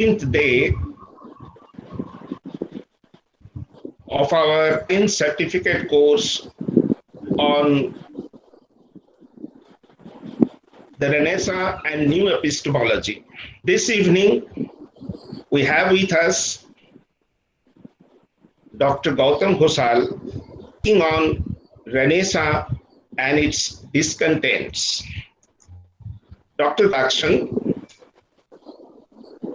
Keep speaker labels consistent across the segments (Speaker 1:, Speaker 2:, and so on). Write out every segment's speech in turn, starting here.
Speaker 1: 15th day of our in certificate course on the Renaissance and New Epistemology. This evening, we have with us Dr. Goutam Ghosal speaking on Renaissance and its discontents. Dr. Dakshan,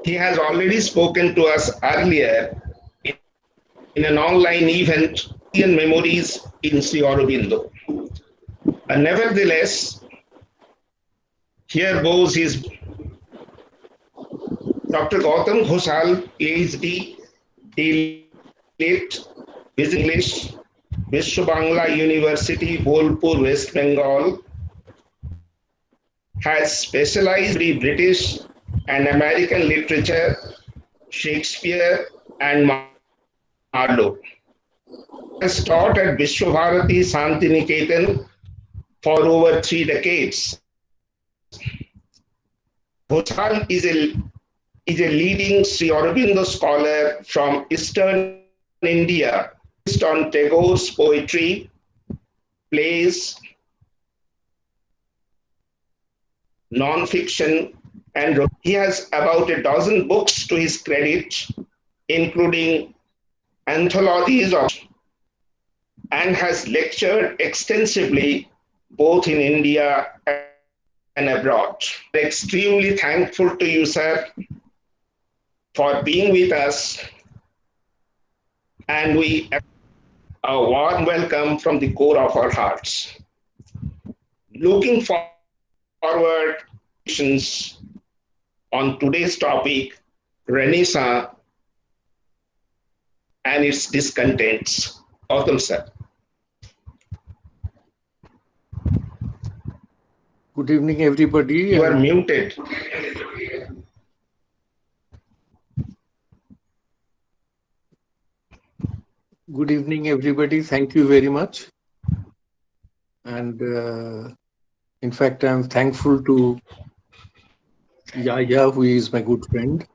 Speaker 1: he has already spoken to us earlier in an online event, Indian Memories in Sri Aurobindo. Nevertheless, here goes his Dr. Goutam Ghosal, PhD, DLit, English, Vishwa Bangla University, Bolpur, West Bengal, has specialized in British and American literature, Shakespeare, and Marlowe. Has taught at Vishwabharati Santiniketan for over 3 decades. Ghosal is a leading Sri Aurobindo scholar from Eastern India, based on Tagore's poetry, plays, non-fiction, and he has about a dozen books to his credit, including anthologies of, and has lectured extensively both in India and abroad. We're extremely thankful to you, sir, for being with us, and we a warm welcome from the core of our hearts. Looking forward on today's topic, Renaissance and its discontents. Goutam, sir.
Speaker 2: Good evening, everybody.
Speaker 1: You are muted.
Speaker 2: Good evening, everybody. Thank you very much. And in fact, I'm thankful to Yaya, who is my good friend,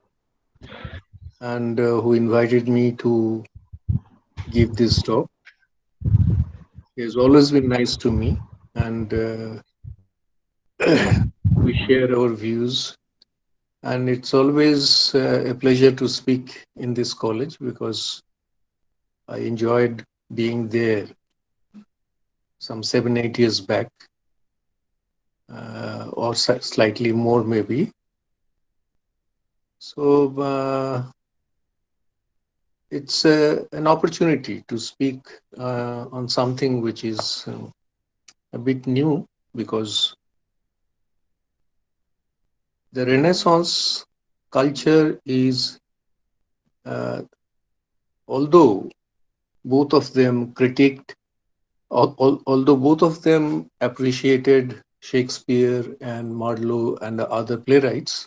Speaker 2: and who invited me to give this talk. He has always been nice to me, and we share our views. And it's always a pleasure to speak in this college because I enjoyed being there some 7-8 years back, or slightly more maybe. So it's an opportunity to speak on something which is a bit new, because the Renaissance culture is, although both of them critiqued, although both of them appreciated Shakespeare and Marlowe and the other playwrights,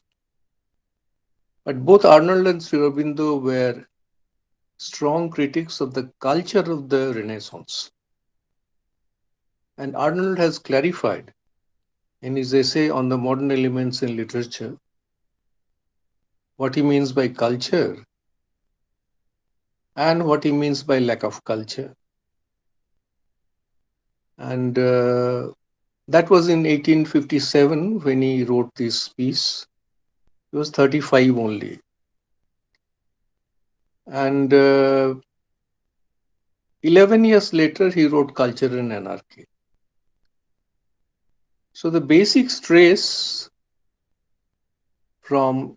Speaker 2: but both Arnold and Sri Aurobindo were strong critics of the culture of the Renaissance. And Arnold has clarified in his essay on the modern elements in literature what he means by culture and what he means by lack of culture. And that was in 1857 when he wrote this piece. He was 35 only. And 11 years later, he wrote Culture and Anarchy. So the basic trace from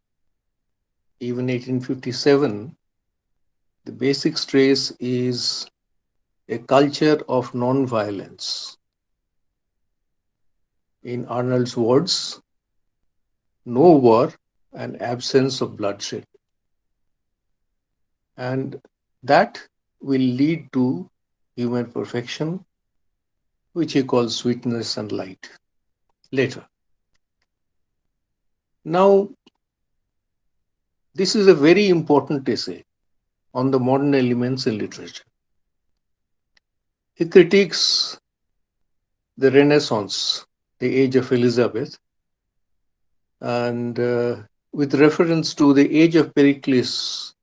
Speaker 2: even 1857, the basic trace is a culture of non-violence. In Arnold's words, no war and absence of bloodshed. And that will lead to human perfection, which he calls sweetness and light later. Now, this is a very important essay on the modern elements in literature. He critiques the Renaissance, the age of Elizabeth, and with reference to the age of Pericles,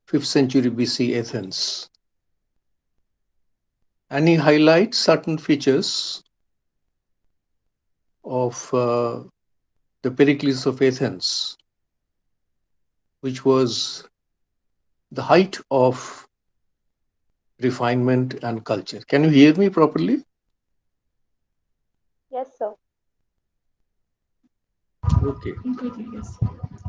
Speaker 2: 5th century BC Athens. And he highlights certain features of the Pericles of Athens, which was the height of refinement and culture. Can you hear me properly?
Speaker 3: Yes, sir.
Speaker 2: Okay.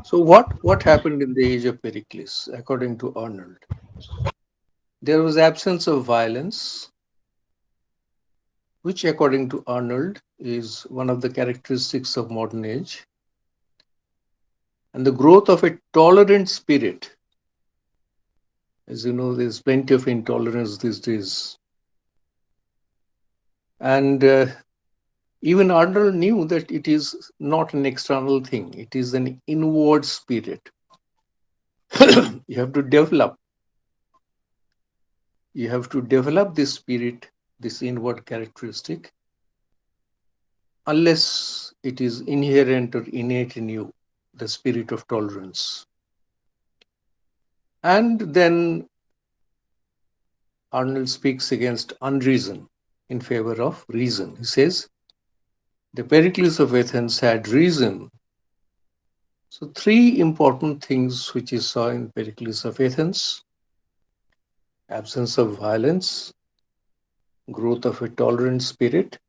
Speaker 2: So what happened in the age of Pericles, according to Arnold? There was absence of violence, which according to Arnold is one of the characteristics of modern age, and the growth of a tolerant spirit. As you know, there's plenty of intolerance these days. And even Arnold knew that it is not an external thing, it is an inward spirit. you have to develop you have to develop this spirit, this inward characteristic, unless it is inherent or innate in you, the spirit of tolerance. And then Arnold speaks against unreason in favor of reason. He says the Pericles of Athens had reason. So three important things which he saw in Pericles of Athens: absence of violence, growth of a tolerant spirit,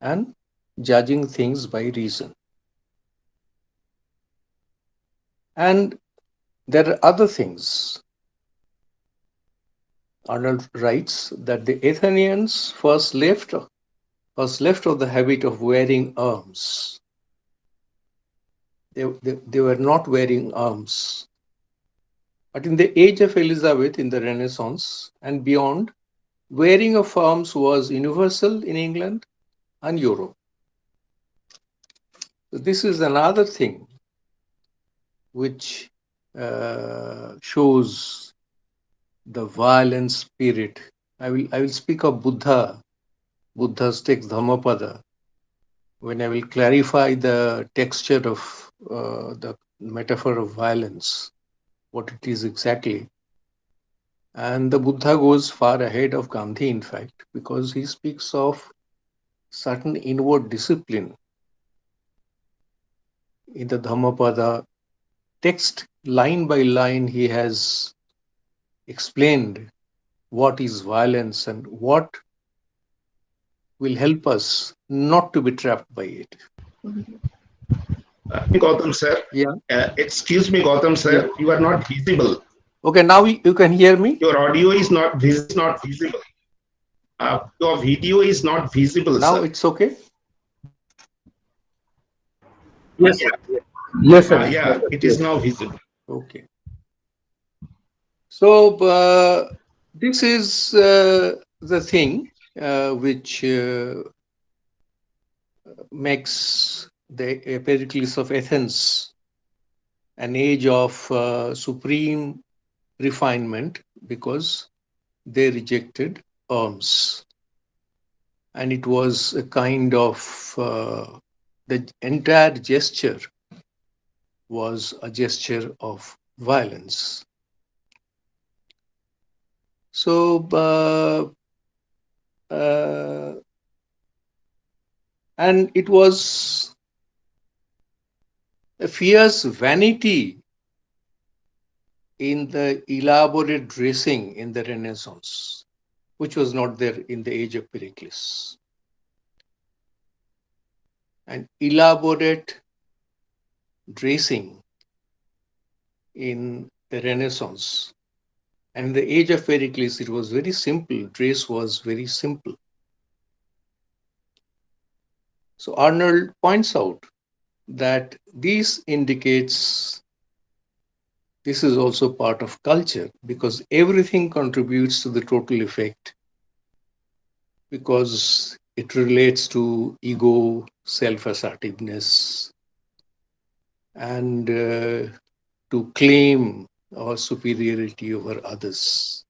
Speaker 2: and judging things by reason. And there are other things. Arnold writes that the Athenians first left of the habit of wearing arms. They were not wearing arms. But in the age of Elizabeth, in the Renaissance and beyond, wearing of arms was universal in England and Europe. So this is another thing which shows the violent spirit. I will speak of Buddha's text Dhammapada, when I will clarify the texture of the metaphor of violence, what it is exactly. And the Buddha goes far ahead of Gandhi, in fact, because he speaks of certain inward discipline. In the Dhammapada text, line by line, he has explained what is violence and what will help us not to be trapped by it.
Speaker 1: Gautam sir.
Speaker 2: Yeah.
Speaker 1: Excuse me, Gautam
Speaker 2: Yeah.
Speaker 1: sir. You are not visible.
Speaker 2: Okay, now you can hear me?
Speaker 1: Your audio is not visible. Your video is not visible,
Speaker 2: Now
Speaker 1: sir.
Speaker 2: it's okay?
Speaker 4: Yes,
Speaker 1: Yeah,
Speaker 4: sir. Yes, sir.
Speaker 1: yeah, it is
Speaker 4: Yes.
Speaker 1: now visible.
Speaker 2: Okay. So this is the thing which makes the Pericles of Athens an age of supreme refinement, because they rejected arms. And it was a kind of, the entire gesture was a gesture of violence. So, and it was a fierce vanity in the elaborate dressing in the Renaissance, which was not there in the age of Pericles. And elaborate dressing in the Renaissance. And in the age of Pericles, it was very simple. Dress was very simple. So Arnold points out that this indicates this is also part of culture, because everything contributes to the total effect, because it relates to ego, self-assertiveness, and to claim our superiority over others.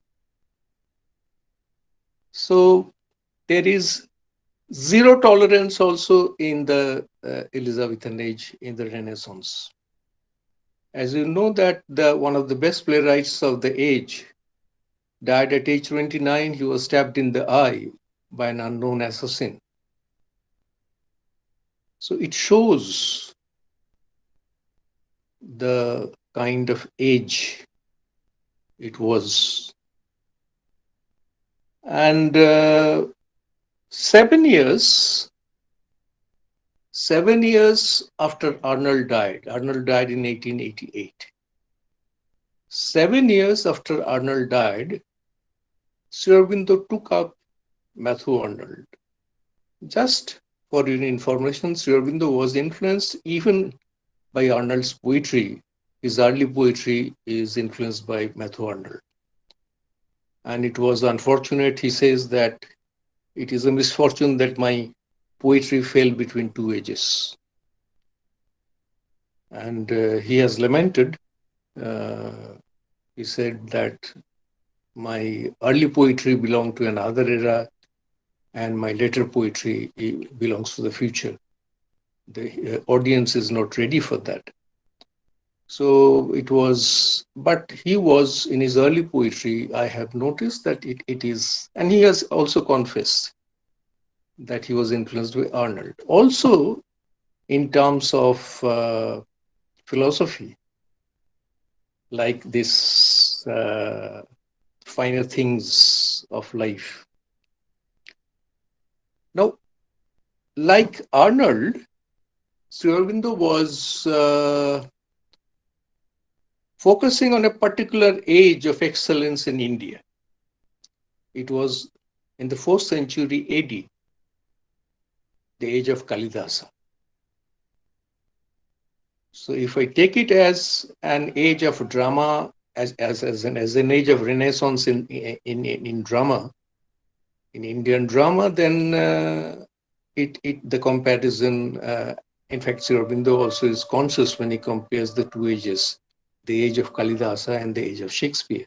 Speaker 2: So there is zero tolerance also in the Elizabethan age, in the Renaissance. As you know that one of the best playwrights of the age died at age 29. He was stabbed in the eye by an unknown assassin. So it shows the kind of age it was. And 7 years after Arnold died in 1888. 7 years after Arnold died, Sri Aurobindo took up Matthew Arnold. Just for your information, Sri Aurobindo was influenced even by Arnold's poetry. His early poetry is influenced by Matthew Arnold. And it was unfortunate, he says, that it is a misfortune that my poetry fell between two ages. And he has lamented. He said that my early poetry belonged to another era, and my later poetry belongs to the future. The audience is not ready for that. So it was, but he was in his early poetry, I have noticed that it is, and he has also confessed that he was influenced by Arnold. Also, in terms of philosophy, like this finer things of life. Now, like Arnold, Sri Aurobindo was focusing on a particular age of excellence in India. It was in the 4th century AD, the age of Kalidasa. So if I take it as an age of drama, as an age of renaissance in drama, in Indian drama, then the comparison, in fact, Sri Aurobindo also is conscious when he compares the two ages, the age of Kalidasa and the age of Shakespeare.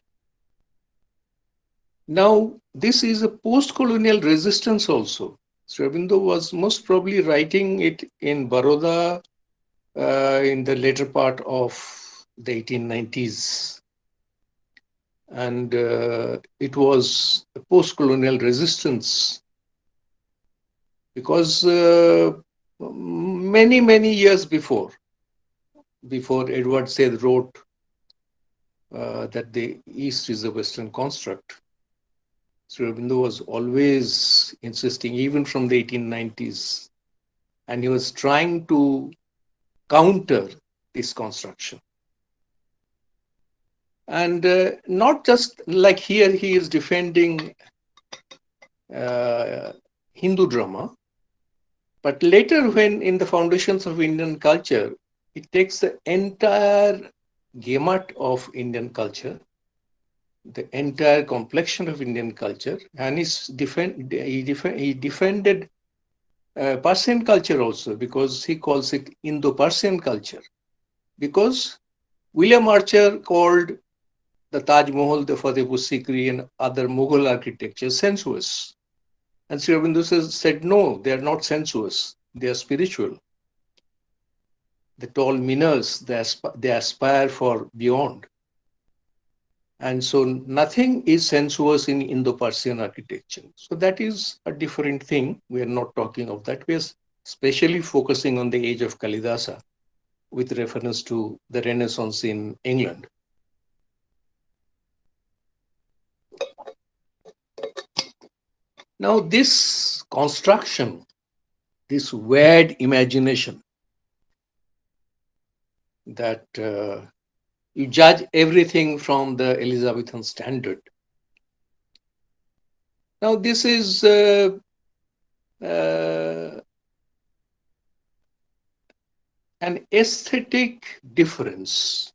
Speaker 2: Now, this is a post-colonial resistance also. Sri Aurobindo was most probably writing it in Baroda in the later part of the 1890s. And it was a post-colonial resistance because many years before Edward Said wrote that the East is a Western construct, Sri Aurobindo was always insisting, even from the 1890s, and he was trying to counter this construction. And not just like here, he is defending Hindu drama, but later when in the foundations of Indian culture, it takes the entire gamut of Indian culture, the entire complexion of Indian culture, and he defended Persian culture also, because he calls it Indo-Persian culture. Because William Archer called the Taj Mahal, the Fatehpur Sikri, and other Mughal architecture sensuous. And Sri Aurobindo said, no, they are not sensuous, they are spiritual. The tall minars, they aspire for beyond. And so nothing is sensuous in Indo-Persian architecture. So that is a different thing. We are not talking of that. We are especially focusing on the age of Kalidasa with reference to the Renaissance in England. Now, this construction, this weird imagination that you judge everything from the Elizabethan standard. Now, this is an aesthetic difference.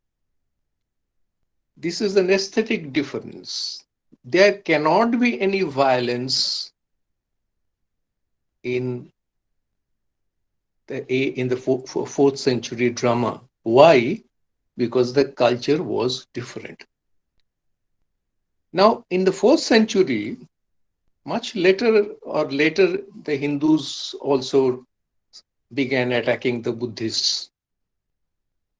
Speaker 2: This is an aesthetic difference. There cannot be any violence in the 4th century drama. Why? Because the culture was different. Now, in the 4th century, much later, the Hindus also began attacking the Buddhists.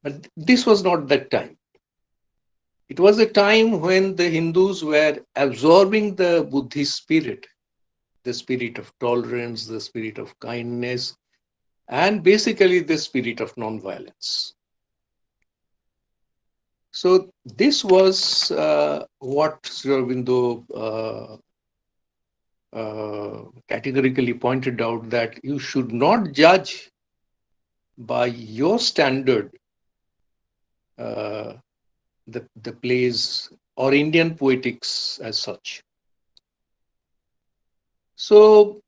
Speaker 2: But this was not that time. It was a time when the Hindus were absorbing the Buddhist spirit, the spirit of tolerance, the spirit of kindness, and basically the spirit of non-violence. So this was what Sri Aurobindo categorically pointed out, that you should not judge by your standard the plays or Indian poetics as such. So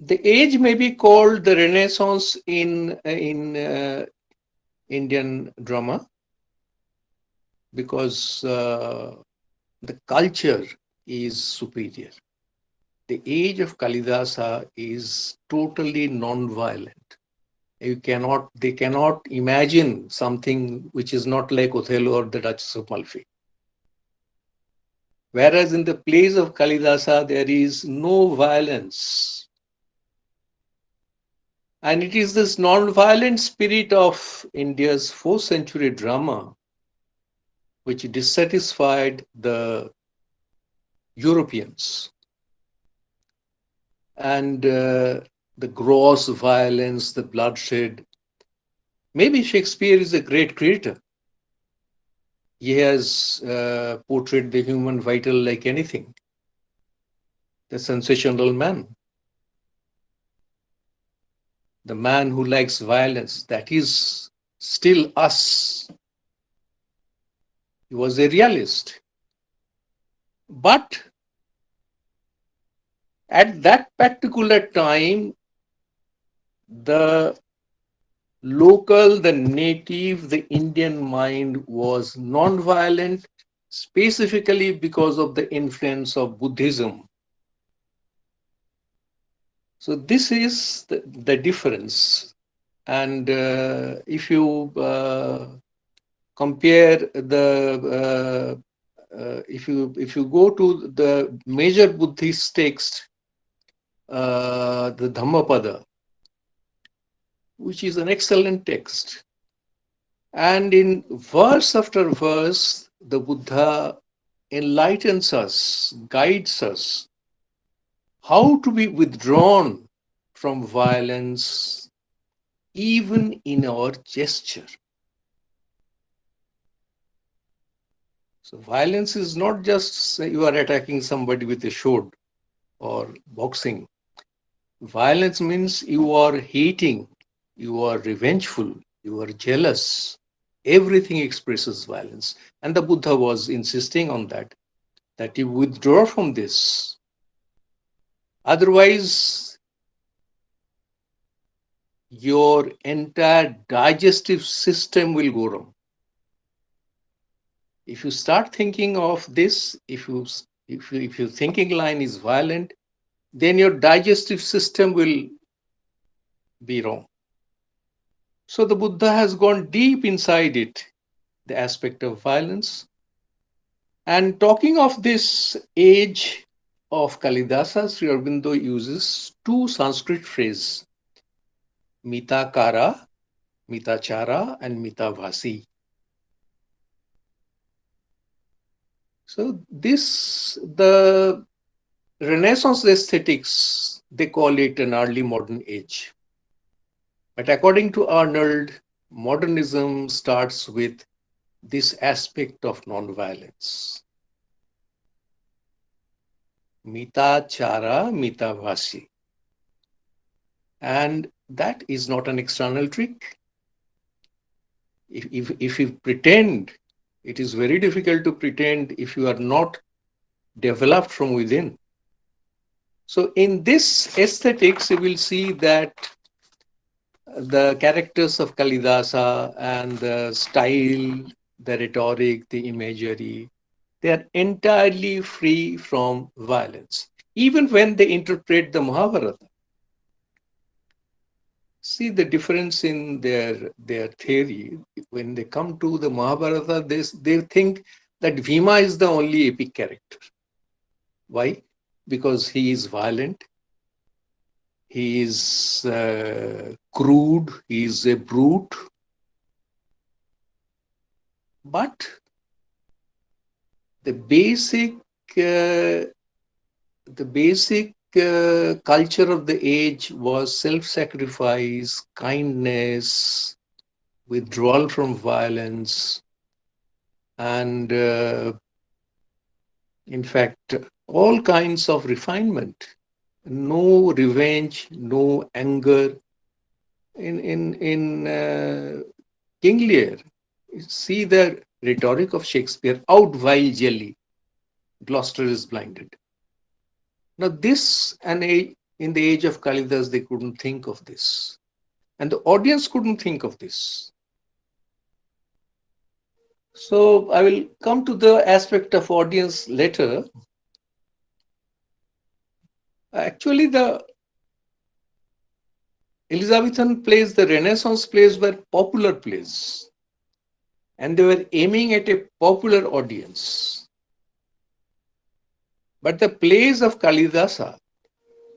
Speaker 2: the age may be called the Renaissance in Indian drama, because the culture is superior. The age of Kalidasa is totally non-violent. They cannot imagine something which is not like Othello or the Duchess of Malfi. Whereas in the plays of Kalidasa, there is no violence. And it is this non-violent spirit of India's 4th century drama which dissatisfied the Europeans. And the gross violence, the bloodshed. Maybe Shakespeare is a great creator. He has portrayed the human vital like anything. The sensational man. The man who likes violence, that is still us. He was a realist. But at that particular time, the local, the native, the Indian mind was non-violent, specifically because of the influence of Buddhism. So this is the difference. And if you compare the if you go to the major Buddhist text, the Dhammapada, which is an excellent text, and in verse after verse, the Buddha enlightens us, guides us how to be withdrawn from violence, even in our gesture. So violence is not just you are attacking somebody with a sword or boxing. Violence means you are hating, you are revengeful, you are jealous. Everything expresses violence. And the Buddha was insisting on that you withdraw from this. Otherwise, your entire digestive system will go wrong. If you start thinking of this, if your thinking line is violent, then your digestive system will be wrong. So the Buddha has gone deep inside it, the aspect of violence. And talking of this age of Kalidasa, Sri Aurobindo uses 2 Sanskrit phrases, Mitakara, Mitachara, and Mitavasi. So the Renaissance aesthetics, they call it an early modern age. But according to Arnold, modernism starts with this aspect of nonviolence. Mitachara, mitavasi. And that is not an external trick. If you pretend, it is very difficult to pretend if you are not developed from within. So in this aesthetics, you will see that the characters of Kalidasa and the style, the rhetoric, the imagery, they are entirely free from violence. Even when they interpret the Mahabharata, see the difference in their theory. When they come to the Mahabharata, they think that Bhima is the only epic character. Why? Because he is violent, he is crude, he is a brute, But the basic uh, culture of the age was self-sacrifice, kindness, withdrawal from violence, and in fact, all kinds of refinement. No revenge, no anger. In King Lear, see the rhetoric of Shakespeare: "Out vile jelly, Gloucester is blinded." Now, this and in the age of Kalidas, they couldn't think of this, and the audience couldn't think of this. So I will come to the aspect of audience later. Actually, the Elizabethan plays, the Renaissance plays were popular plays, and they were aiming at a popular audience. But the plays of Kalidasa,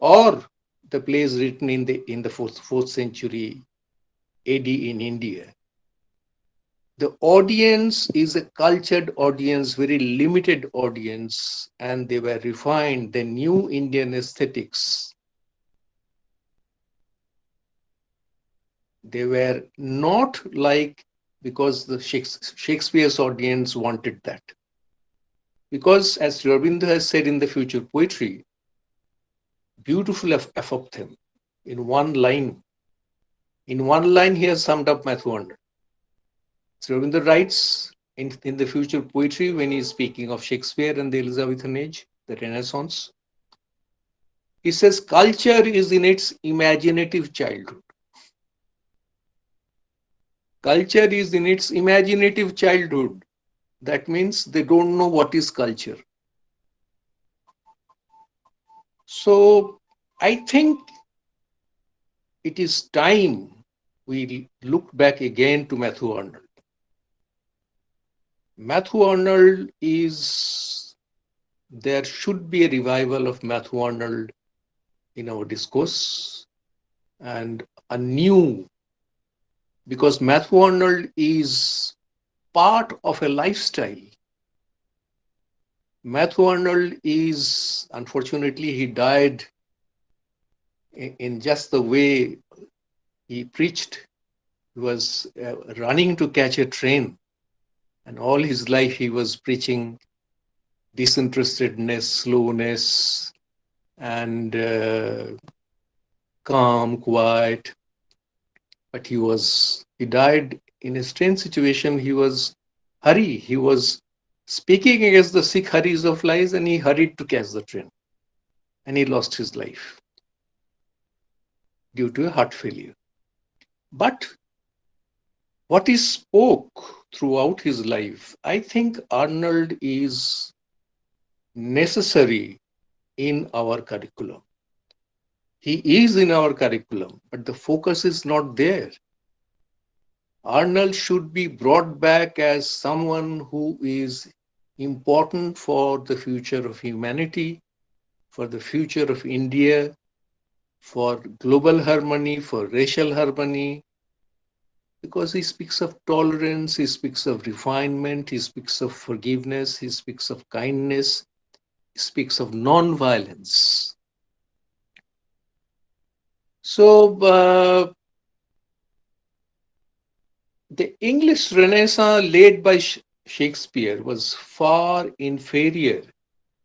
Speaker 2: or the plays written in the fourth century AD in India, the audience is a cultured audience, very limited audience, and they were refined. The new Indian aesthetics, they were not like, because the Shakespeare's audience wanted that. Because as Sri Aurobindo has said in the Future Poetry, beautiful apopthegm, in one line. In one line, he has summed up Matthew Arnold. Sri Aurobindo writes in the Future Poetry, when he is speaking of Shakespeare and the Elizabethan age, the Renaissance, he says, culture is in its imaginative childhood. Culture is in its imaginative childhood. That means they don't know what is culture. So I think it is time we look back again to Matthew Arnold. Matthew Arnold is, there should be a revival of Matthew Arnold in our discourse, and a new, because Matthew Arnold is part of a lifestyle. Matthew Arnold is, unfortunately, he died in just the way he preached. He was running to catch a train, and all his life he was preaching disinterestedness, slowness, and calm, quiet. But he died in a strange situation. He was he was speaking against the Sikh hurries of lies, and he hurried to catch the train, and he lost his life due to a heart failure. But what he spoke throughout his life, I think Arnold is necessary in our curriculum. He is in our curriculum, but the focus is not there. Arnold should be brought back as someone who is important for the future of humanity, for the future of India, for global harmony, for racial harmony, because he speaks of tolerance, he speaks of refinement, he speaks of forgiveness, he speaks of kindness, he speaks of non-violence. So the English Renaissance led by Shakespeare was far inferior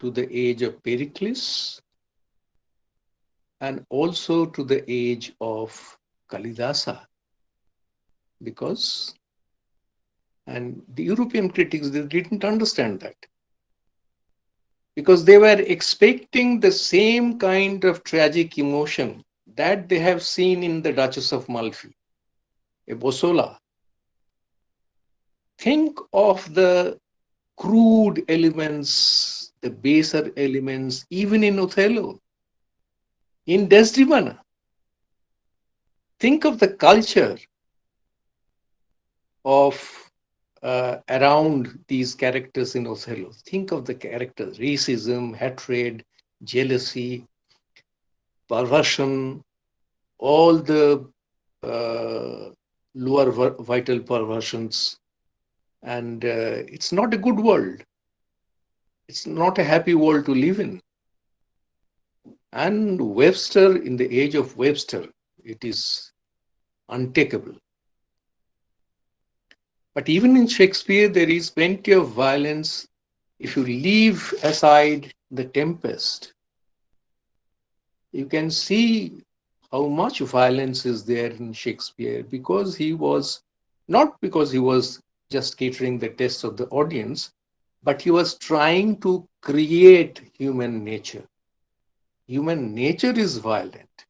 Speaker 2: to the age of Pericles and also to the age of Kalidasa, because, and the European critics, they didn't understand that, because they were expecting the same kind of tragic emotion that they have seen in the Duchess of Malfi, a Bosola. Think of the crude elements, the baser elements, even in Othello, in Desdemona. Think of the culture of around these characters in Othello. Think of the characters: racism, hatred, jealousy, perversion, all the lower vital perversions. And it's not a good world. It's not a happy world to live in. And Webster, in the age of Webster, it is untakeable. But even in Shakespeare, there is plenty of violence. If you leave aside the Tempest, you can see how much violence is there in Shakespeare, because he was not because he was just catering the taste of the audience, but he was trying to create human nature. Human nature is violent.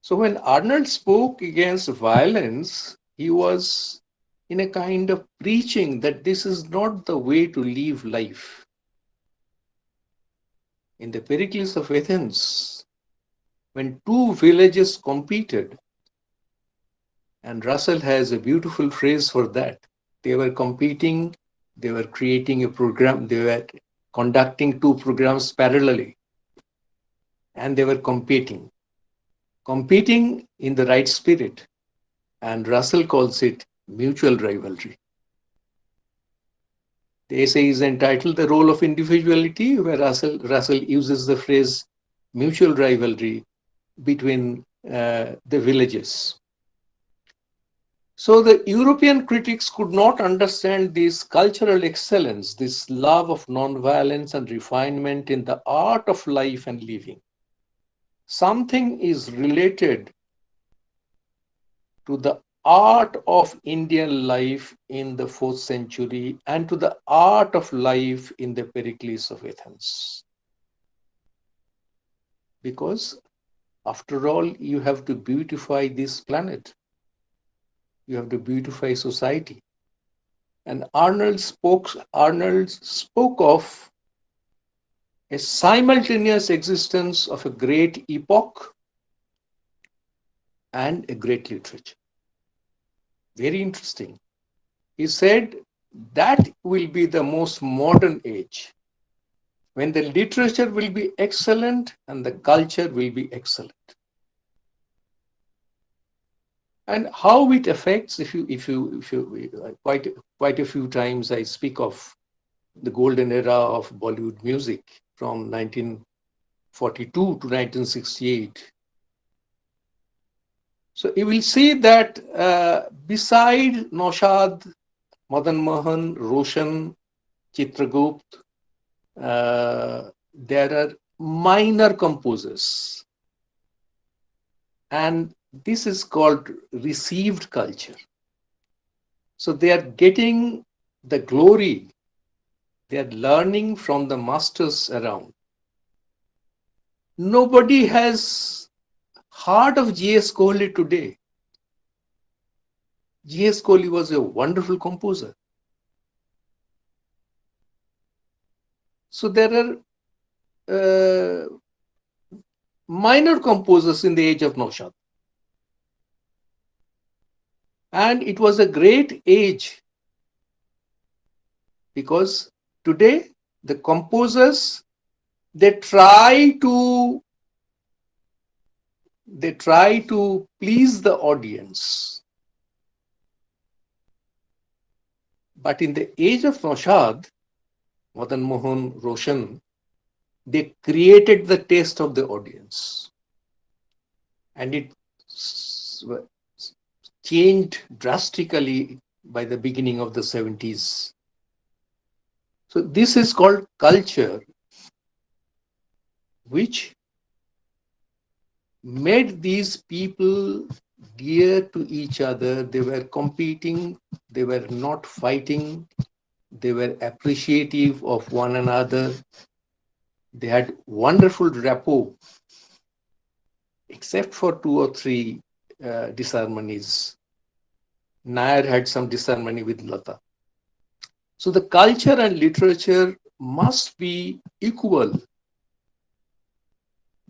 Speaker 2: So when Arnold spoke against violence, he was in a kind of preaching that this is not the way to live life. In the Pericles of Athens, when two villages competed, and Russell has a beautiful phrase for that. They were competing, they were creating a program, they were conducting two programs parallelly, and they were competing in the right spirit. And Russell calls it mutual rivalry. The essay is entitled The Role of Individuality, where Russell uses the phrase mutual rivalry between the villages. So the European critics could not understand this cultural excellence, this love of nonviolence and refinement in the art of life and living. Something is related to the art of Indian life in the 4th century and to the art of life in the Pericles of Athens. Because after all, you have to beautify this planet. You have to beautify society. And Arnold spoke of a simultaneous existence of a great epoch and a great literature. Very interesting. He said that will be the most modern age, when the literature will be excellent and the culture will be excellent. And how it affects, quite a few times I speak of the golden era of Bollywood music from 1942 to 1968. So you will see that beside Naushad, Madan Mohan, Roshan, Chitragupt, there are minor composers. And this is called received culture. So they are getting the glory. They are learning from the masters around. Nobody has heard of G.S. Kohli today. G.S. Kohli was a wonderful composer. So there are minor composers in the age of Naushad. And it was a great age, because today the composers, they try to please the audience. But in the age of Naushad, Madan Mohan, Roshan, they created the taste of the audience. And it changed drastically by the beginning of the 70s. So this is called culture, which made these people dear to each other. They were competing, they were not fighting, they were appreciative of one another. They had wonderful rapport, except for 2 or 3 disharmonies. Nair had some disharmony with Lata. So the culture and literature must be equal.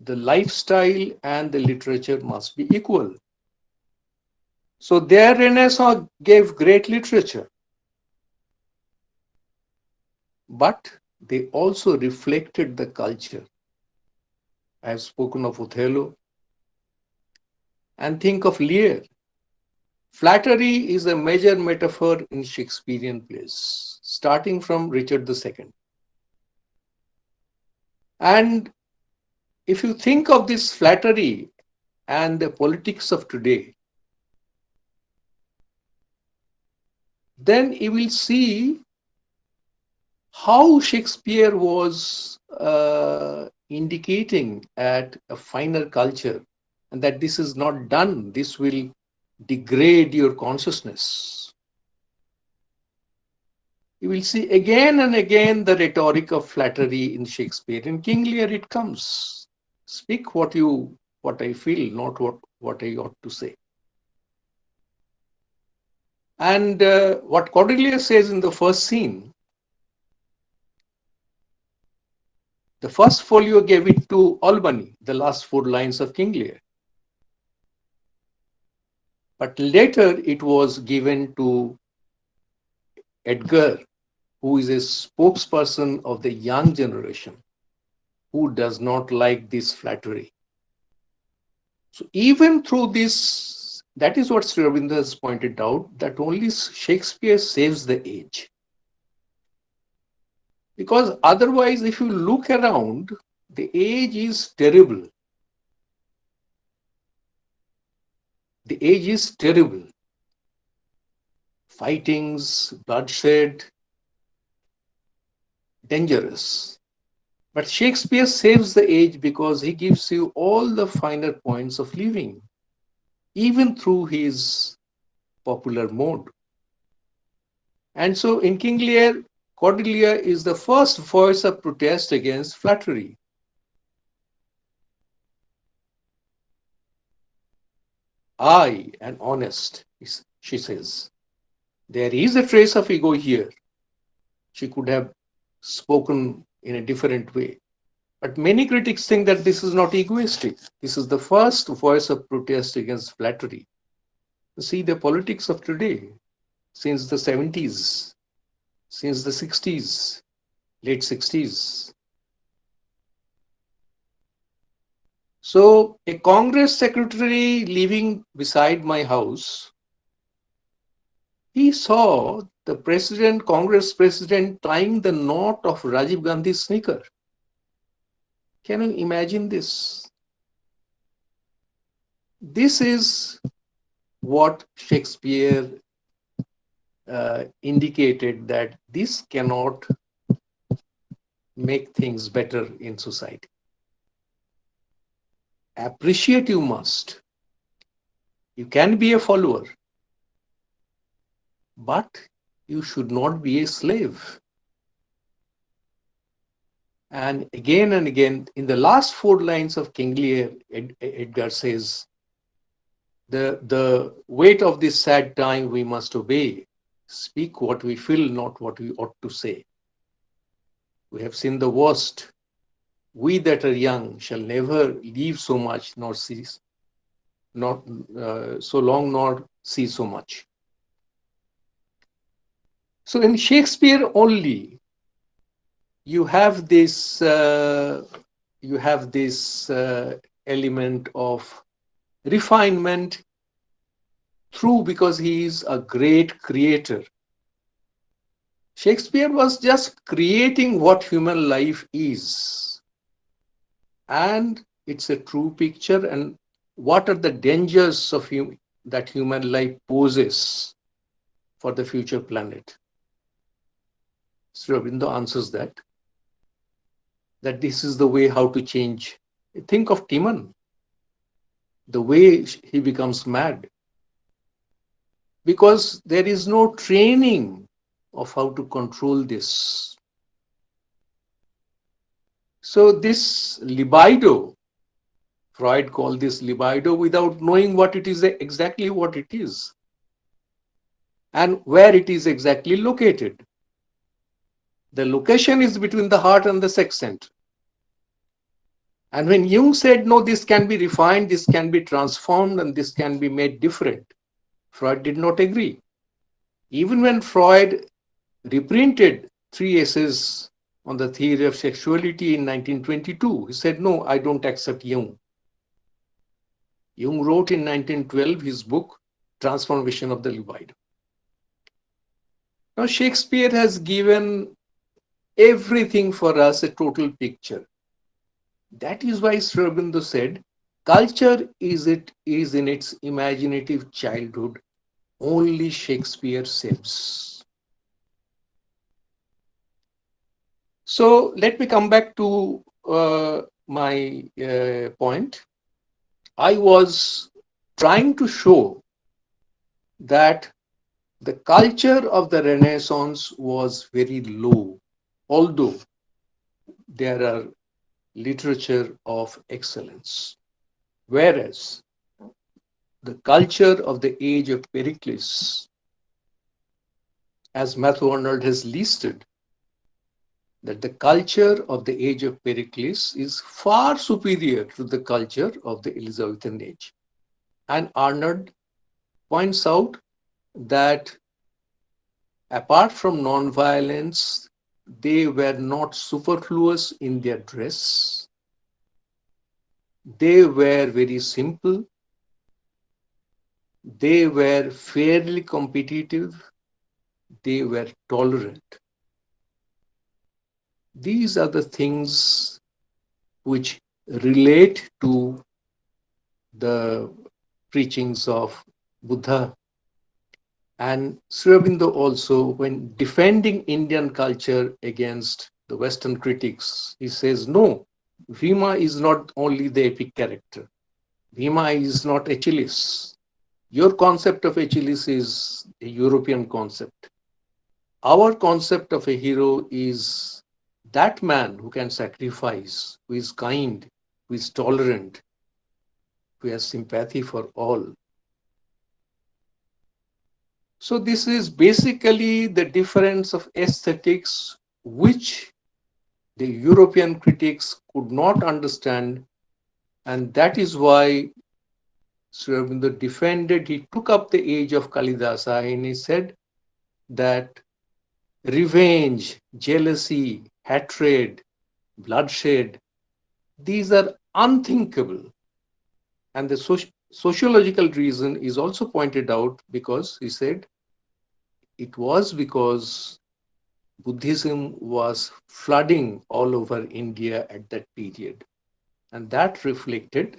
Speaker 2: The lifestyle and the literature must be equal. So their Renaissance gave great literature, but they also reflected the culture. I have spoken of Othello. And think of Lear. Flattery is a major metaphor in Shakespearean plays, starting from Richard II. And if you think of this flattery and the politics of today, then you will see how Shakespeare was indicating at a finer culture, and that this is not done, this will degrade your consciousness. You will see again and again the rhetoric of flattery in Shakespeare. In King Lear it comes. Speak what I feel, not what I ought to say. And what Cordelia says in the first scene, the first folio gave it to Albany, the last 4 lines of King Lear. But later it was given to Edgar, who is a spokesperson of the young generation, who does not like this flattery. So even through this, that is what Sri Aurobindo has pointed out, that only Shakespeare saves the age. Because otherwise, if you look around, the age is terrible. The age is terrible. Fightings, bloodshed, dangerous. But Shakespeare saves the age because he gives you all the finer points of living, even through his popular mode. And so in King Lear, Cordelia is the first voice of protest against flattery. I am honest, she says. There is a trace of ego here. She could have spoken in a different way. But many critics think that this is not egoistic. This is the first voice of protest against flattery. You see, the politics of today, since the 70s, since the 60s, late 60s. So a Congress secretary living beside my house, he saw the Congress president tying the knot of Rajiv Gandhi's sneaker. Can you imagine this? This is what Shakespeare indicated, that this cannot make things better in society. Appreciate you must. You can be a follower, but you should not be a slave. And again, in the last 4 lines of King Lear, Edgar says, the weight of this sad time we must obey. Speak what we feel, not what we ought to say. We have seen the worst. We that are young shall never live so much, nor cease, not so long, nor see so much. So in Shakespeare only, you have this element of refinement because he is a great creator. Shakespeare was just creating what human life is. And it's a true picture. And what are the dangers of that human life poses for the future planet? Sri Aurobindo answers that this is the way how to change. Think of Timon, the way he becomes mad, because there is no training of how to control this. So this libido, Freud called this libido, without knowing what it is, exactly what it is, and where it is exactly located. The location is between the heart and the sex center. And when Jung said, no, this can be refined, this can be transformed, and this can be made different, Freud did not agree. Even when Freud reprinted 3 essays on the theory of sexuality in 1922, he said, no, I don't accept Jung. Jung wrote in 1912 his book, transformation of the libido. Now, Shakespeare has given everything for us a total picture. That is why Sri Aurobindo said, culture is in its imaginative childhood, only Shakespeare saves. So let me come back to my point. I was trying to show that the culture of the Renaissance was very low, although there are literature of excellence. Whereas the culture of the age of Pericles, as Matthew Arnold has listed, that the culture of the age of Pericles is far superior to the culture of the Elizabethan age. And Arnold points out that apart from non-violence, they were not superfluous in their dress. They were very simple. They were fairly competitive. They were tolerant. These are the things which relate to the preachings of Buddha. And Sri Aurobindo also, when defending Indian culture against the Western critics, he says, no, Bhima is not only the epic character. Bhima is not Achilles. Your concept of Achilles is a European concept. Our concept of a hero is that man who can sacrifice, who is kind, who is tolerant, who has sympathy for all. So this is basically the difference of aesthetics which the European critics could not understand, and that is why Sri Aurobindo defended, he took up the age of Kalidasa and he said that revenge, jealousy, hatred, bloodshed, these are unthinkable. And the sociological reason is also pointed out because he said it was because Buddhism was flooding all over India at that period. And that reflected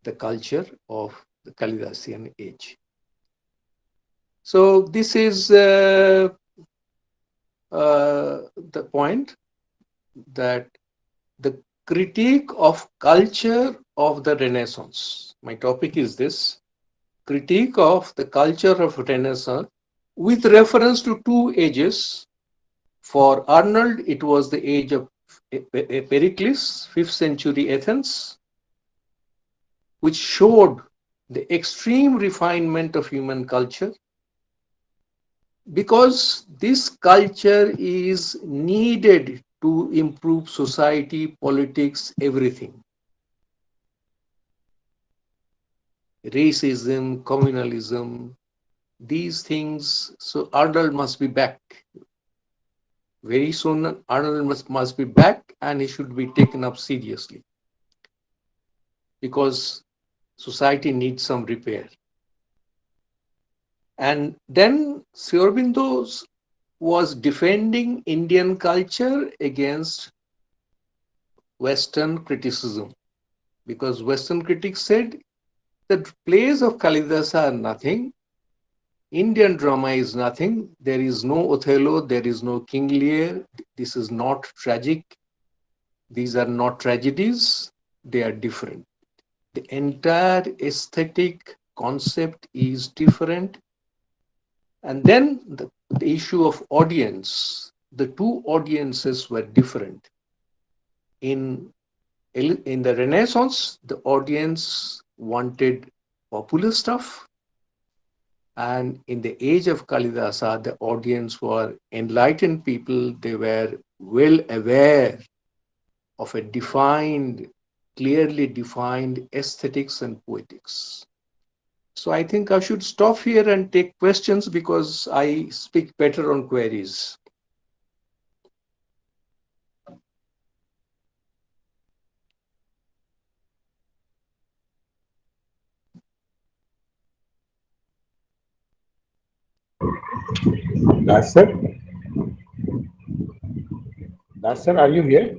Speaker 2: the culture of the Kalidasian age. So this is the point, that the critique of culture of the Renaissance. My topic is this: critique of the culture of Renaissance with reference to two ages. For Arnold, it was the age of Pericles, 5th century Athens, which showed the extreme refinement of human culture, because this culture is needed to improve society, politics, everything. Racism, communalism, these things. So Arnold must be back. Very soon, Arnold must be back, and he should be taken up seriously, because society needs some repair. And then Sri Aurobindo was defending Indian culture against Western criticism, because Western critics said the plays of Kalidasa are nothing. Indian drama is nothing. There is no Othello, there is no King Lear. This is not tragic. These are not tragedies. They are different. The entire aesthetic concept is different. And then the issue of audience. The two audiences were different. In the Renaissance, the audience wanted popular stuff. And in the age of Kalidasa, the audience were enlightened people. They were well aware of a clearly defined aesthetics and poetics. So I think I should stop here and take questions, because I speak better on queries.
Speaker 4: Das sir. Das sir, are you here?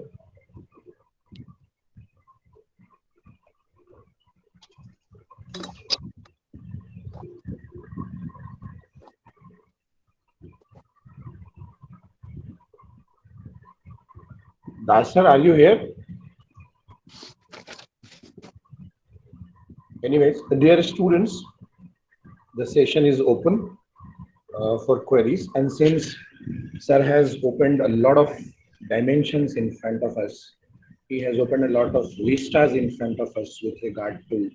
Speaker 4: Das sir, are you here? Anyways, dear students, the session is open for queries, and since sir has opened a lot of dimensions in front of us, he has opened a lot of vistas in front of us with regard to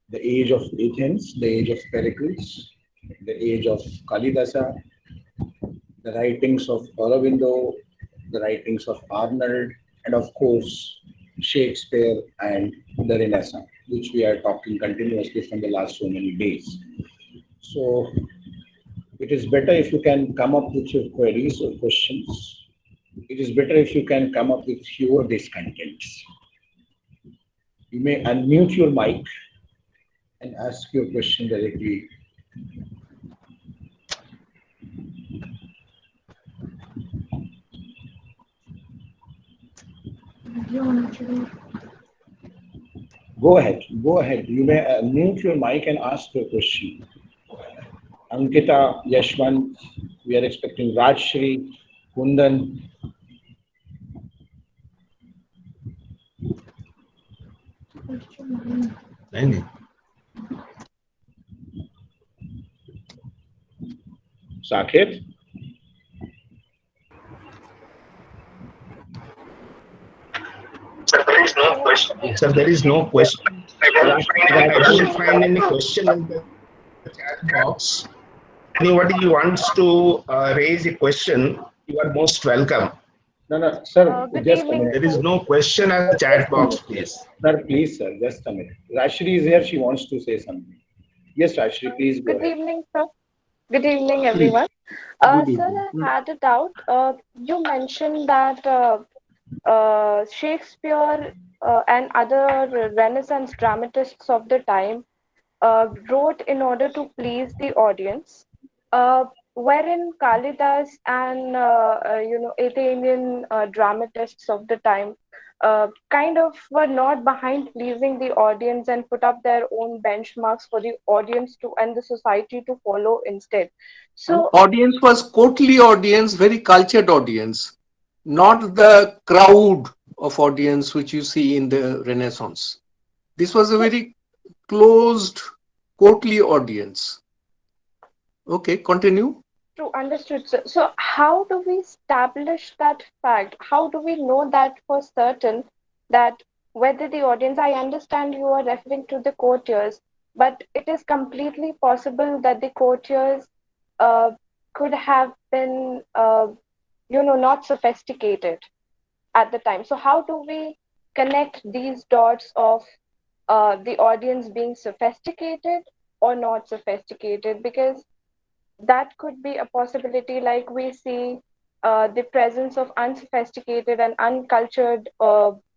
Speaker 4: the age of Athens, the age of Pericles, the age of Kalidasa, the writings of Aurobindo, the writings of Arnold, and of course Shakespeare and the Renaissance, which we are talking continuously from the last so many days. So it is better if you can come up with your queries or questions. It is better if you can come up with fewer discontents. You may unmute your mic and ask your question directly. Go ahead, go ahead. You may unmute your mic and ask your question. Ankita, Yashwant, we are expecting Rajshri, Kundan. Saket.
Speaker 1: Sir, there is no question. Sir, there is no question. I don't find any question in the chat box. Anybody wants to raise a question, you are most welcome.
Speaker 4: No, sir,
Speaker 3: Good
Speaker 4: just a
Speaker 3: evening.
Speaker 4: minute.
Speaker 1: There is no question at the chat box, please.
Speaker 4: Sir, please, sir, just a minute. Rashri is here. She wants to say something. Yes, Rashri, please go
Speaker 3: Good
Speaker 4: ahead.
Speaker 3: evening, sir. Good evening,
Speaker 2: Please.
Speaker 3: everyone.
Speaker 2: Good
Speaker 3: Sir,
Speaker 2: evening.
Speaker 3: I had a doubt. You mentioned that Shakespeare and other Renaissance dramatists of the time wrote in order to please the audience, wherein Kalidas and Athenian dramatists of the time kind of were not behind pleasing the audience and put up their own benchmarks for the audience to and the society to follow instead. So,
Speaker 2: Audience was courtly audience, very cultured audience, not the crowd of audience which you see in the Renaissance. This was a very closed, courtly audience. Okay, continue.
Speaker 3: true, understood. So, how do we establish that fact? How do we know that for certain that whether the audience, I understand you are referring to the courtiers, but it is completely possible that the courtiers uh, could have been, not sophisticated at the time. So, how do we connect these dots of the audience being sophisticated or not sophisticated? Because that could be a possibility, like we see the presence of unsophisticated and uncultured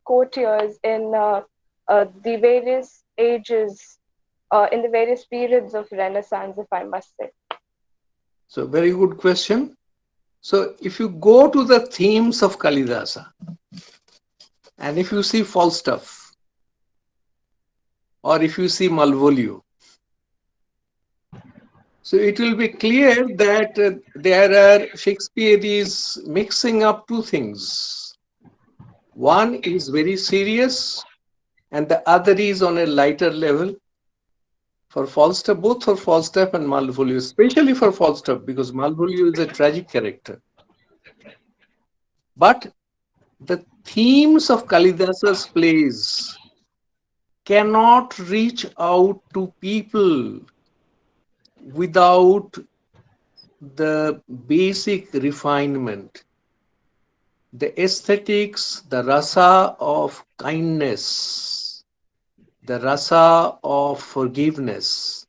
Speaker 3: courtiers in the various ages, in the various periods of Renaissance, if I must say.
Speaker 2: So, very good question. So, if you go to the themes of Kalidasa, and if you see Falstaff, or if you see Malvolio, so it will be clear that Shakespeare is mixing up two things. One is very serious, and the other is on a lighter level. For Falstaff, both for Falstaff and Malvolio, especially for Falstaff, because Malvolio is a tragic character. But the themes of Kalidasa's plays cannot reach out to people without the basic refinement, the aesthetics, the rasa of kindness, the rasa of forgiveness,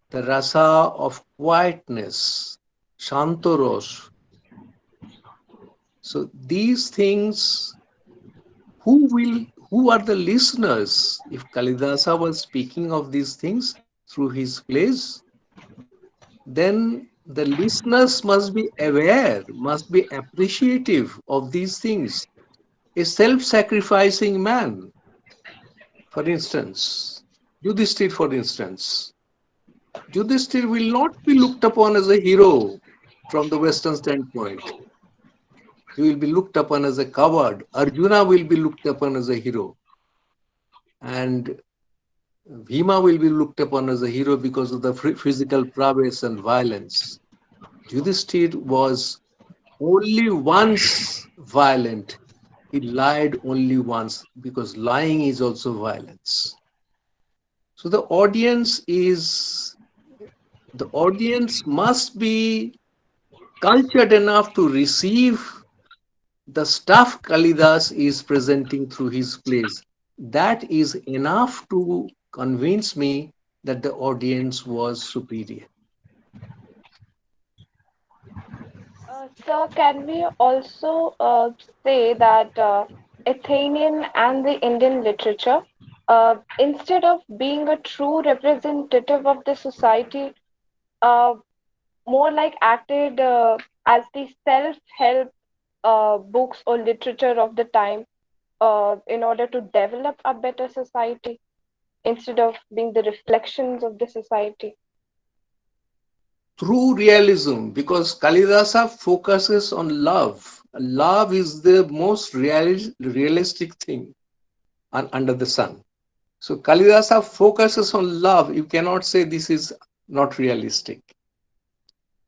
Speaker 2: the rasa of quietness, shantoros. So these things, who are the listeners? If Kalidasa was speaking of these things through his plays, then The listeners must be aware, must be appreciative of these things. A self-sacrificing man, for instance, Yudhishthir, for instance, Yudhishthir will not be looked upon as a hero from the Western standpoint. He will be looked upon as a coward. Arjuna will be looked upon as a hero. And Bhima will be looked upon as a hero because of the physical prowess and violence. Yudhishthir was only once violent. He lied only once because lying is also violence. So the audience must be cultured enough to receive the stuff Kalidas is presenting through his plays. That is enough to convince me that the audience was superior.
Speaker 3: Sir, can we also say that Athenian and the Indian literature, instead of being a true representative of the society, uh, more like acted as the self-help books or literature of the time in order to develop a better society instead of being the reflections of the society?
Speaker 2: True realism, because Kalidasa focuses on love. Love is the most realistic thing under the sun. So Kalidasa focuses on love. You cannot say this is not realistic.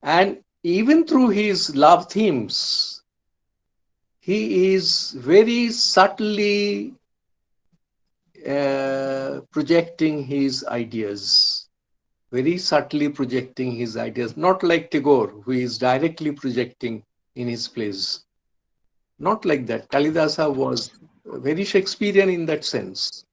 Speaker 2: And even through his love themes, he is very subtly projecting his ideas, very subtly projecting his ideas, not like Tagore, who is directly projecting in his plays. Not like that. Kalidasa was very Shakespearean in that sense,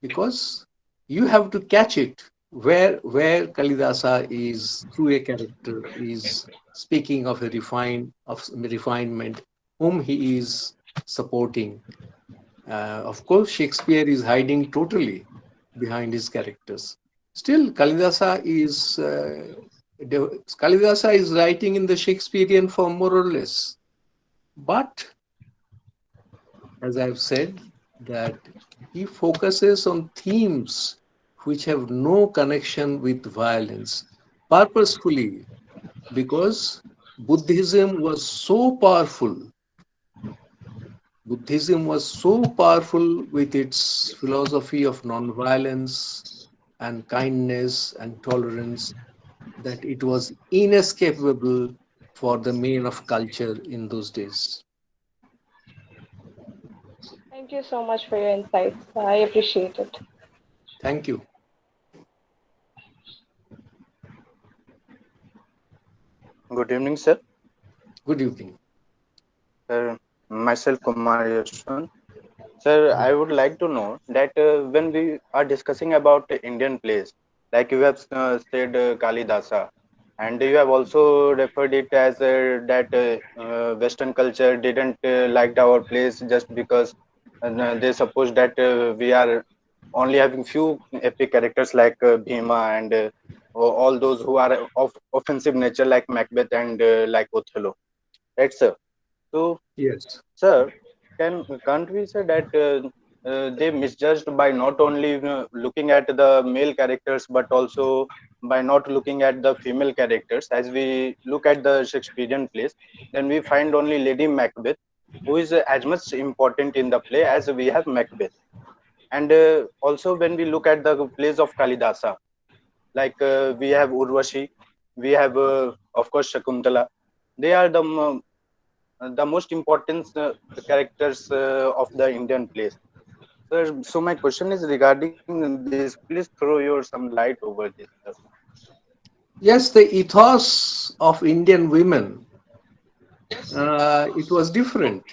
Speaker 2: because you have to catch it where Kalidasa is through a character is speaking of a refinement, whom he is supporting. Of course, Shakespeare is hiding totally behind his characters. Still, Kalidasa is writing in the Shakespearean form more or less. But as I've said, that he focuses on themes which have no connection with violence purposefully, because Buddhism was so powerful. Buddhism was so powerful with its philosophy of nonviolence and kindness and tolerance that it was inescapable for the men of culture in those days.
Speaker 3: Thank you so much for your insights. I appreciate it.
Speaker 2: Thank you.
Speaker 5: Good evening, sir.
Speaker 2: Good evening.
Speaker 5: Sir, myself Kumar Yashwant. Sir, I would like to know that when we are discussing about Indian plays, like you have said Kalidasa, and you have also referred it as that Western culture didn't like our plays just because they suppose that we are only having few epic characters like Bhima and all those who are of offensive nature like Macbeth and like Othello. Right, sir? So,
Speaker 2: Yes.
Speaker 5: sir, can't we say that they misjudged by not only looking at the male characters but also by not looking at the female characters? As we look at the Shakespearean plays, then we find only Lady Macbeth, who is as much important in the play as we have Macbeth. And also when we look at the plays of Kalidasa, like we have Urvashi, we have of course Shakuntala. They are the most important characters of the Indian plays. So my question is regarding this. Please throw your some light over this, sir.
Speaker 2: Yes, the ethos of Indian women, it was different.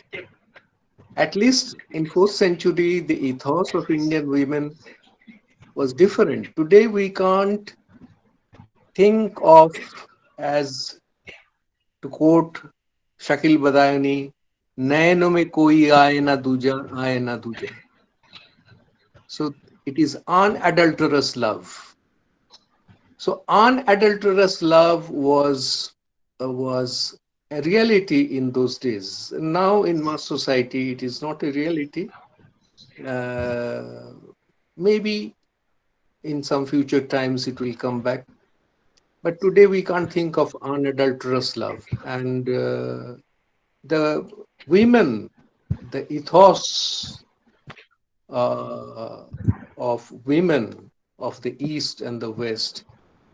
Speaker 2: At least in 4th century, the ethos of Indian women was different. Today, we can't think of, as to quote Shakil Badayani, नैनों में कोई आए ना दूजा, आए ना दूजा. So it is unadulterous love. So unadulterous love was a reality in those days. Now in mass society, it is not a reality. Uh, Maybe in some future times it will come back. But today we can't think of unadulterous love. And the women, the ethos of women of the East and the West,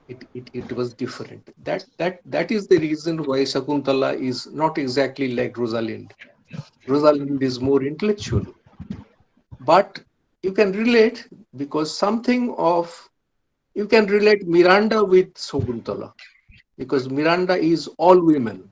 Speaker 2: it was different. That is the reason why Shakuntala is not exactly like Rosalind. Rosalind is more intellectual, but you can relate because something of you can relate Miranda with Shakuntala because Miranda is all women.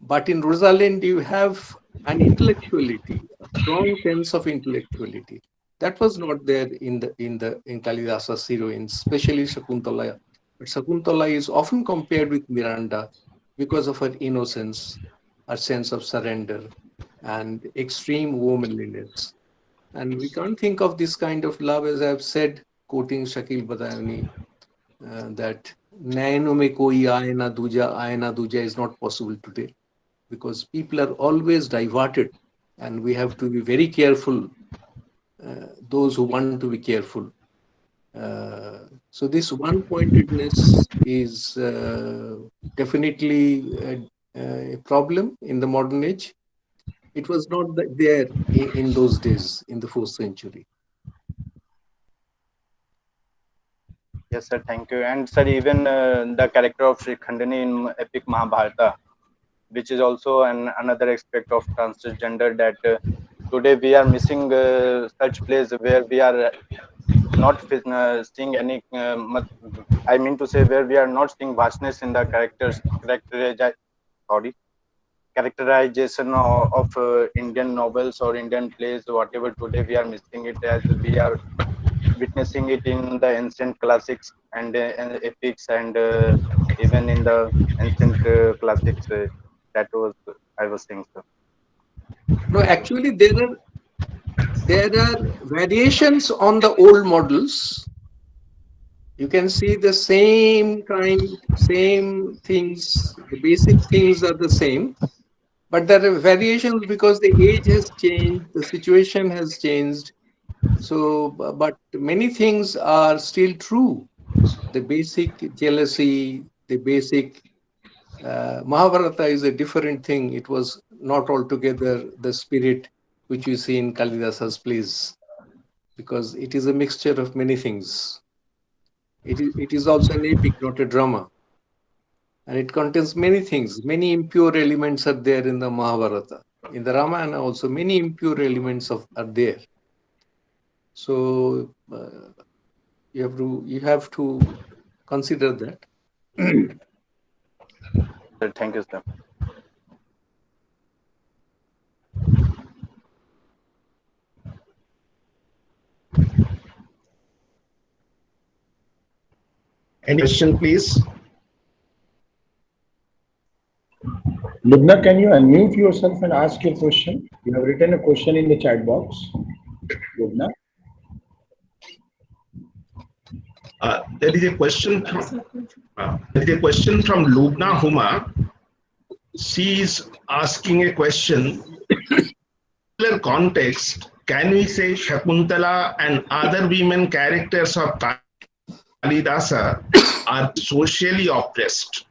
Speaker 2: But in Rosalind, you have an intellectuality, a strong sense of intellectuality. That was not there in Kalidasa's heroines, especially Shakuntala. But Shakuntala is often compared with Miranda because of her innocence, her sense of surrender, and extreme womanliness. And we can't think of this kind of love, as I've said, quoting Shakil Badayani, that "Naino mein koi aaye na duja" is not possible today because people are always diverted, and we have to be very careful, those who want to be careful. So this one-pointedness is definitely a problem in the modern age. It was not there in those days, in the 4th century.
Speaker 5: Yes, sir. Thank you. And sir, even the character of Sri Khandani in epic Mahabharata, which is also another aspect of transgender that today we are missing such plays where we are not seeing any. I mean to say where we are not seeing vastness in the sorry, characterization of Indian novels or Indian plays, whatever. Today we are missing it as we are witnessing it in the ancient classics and epics and even in the ancient classics. That was I was saying, sir.
Speaker 2: No, actually, there are variations on the old models. You can see the same kind, same things. The basic things are the same, but there are variations because the age has changed, the situation has changed. So, but many things are still true. The basic jealousy, the basic Mahabharata is a different thing. It was not altogether the spirit which we see in Kalidasa's plays because it is a mixture of many things. It is also an epic, not a drama. And it contains many things. Many impure elements are there in the Mahabharata. In the Ramayana also, many impure elements are there. So you have to consider that.
Speaker 5: Sir, thank you, sir.
Speaker 1: Any question, please?
Speaker 4: Lubna, can you unmute yourself and ask your question? You have written a question in the chat box. Lubna.
Speaker 1: There is a question from Lubna Huma. She is asking a question. In context, can we say Shakuntala and other women characters of Kalidasa are socially oppressed?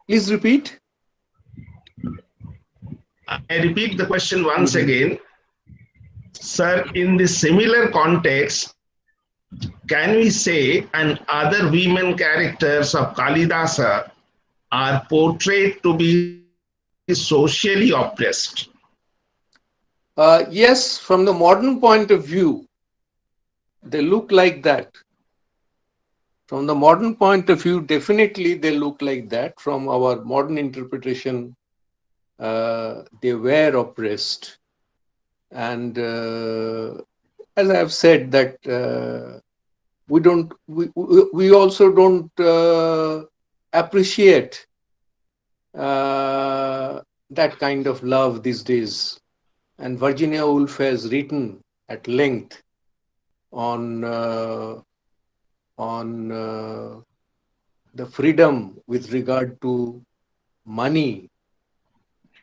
Speaker 2: Please repeat.
Speaker 1: I repeat the question once again. Sir, in the similar context, can we say and other women characters of Kalidasa are portrayed to be socially oppressed?
Speaker 2: Yes, from the modern point of view, they look like that. From the modern point of view, definitely they look like that. From our modern interpretation, they were oppressed. And as I have said, that we also don't appreciate that kind of love these days. And Virginia Woolf has written at length on on the freedom with regard to money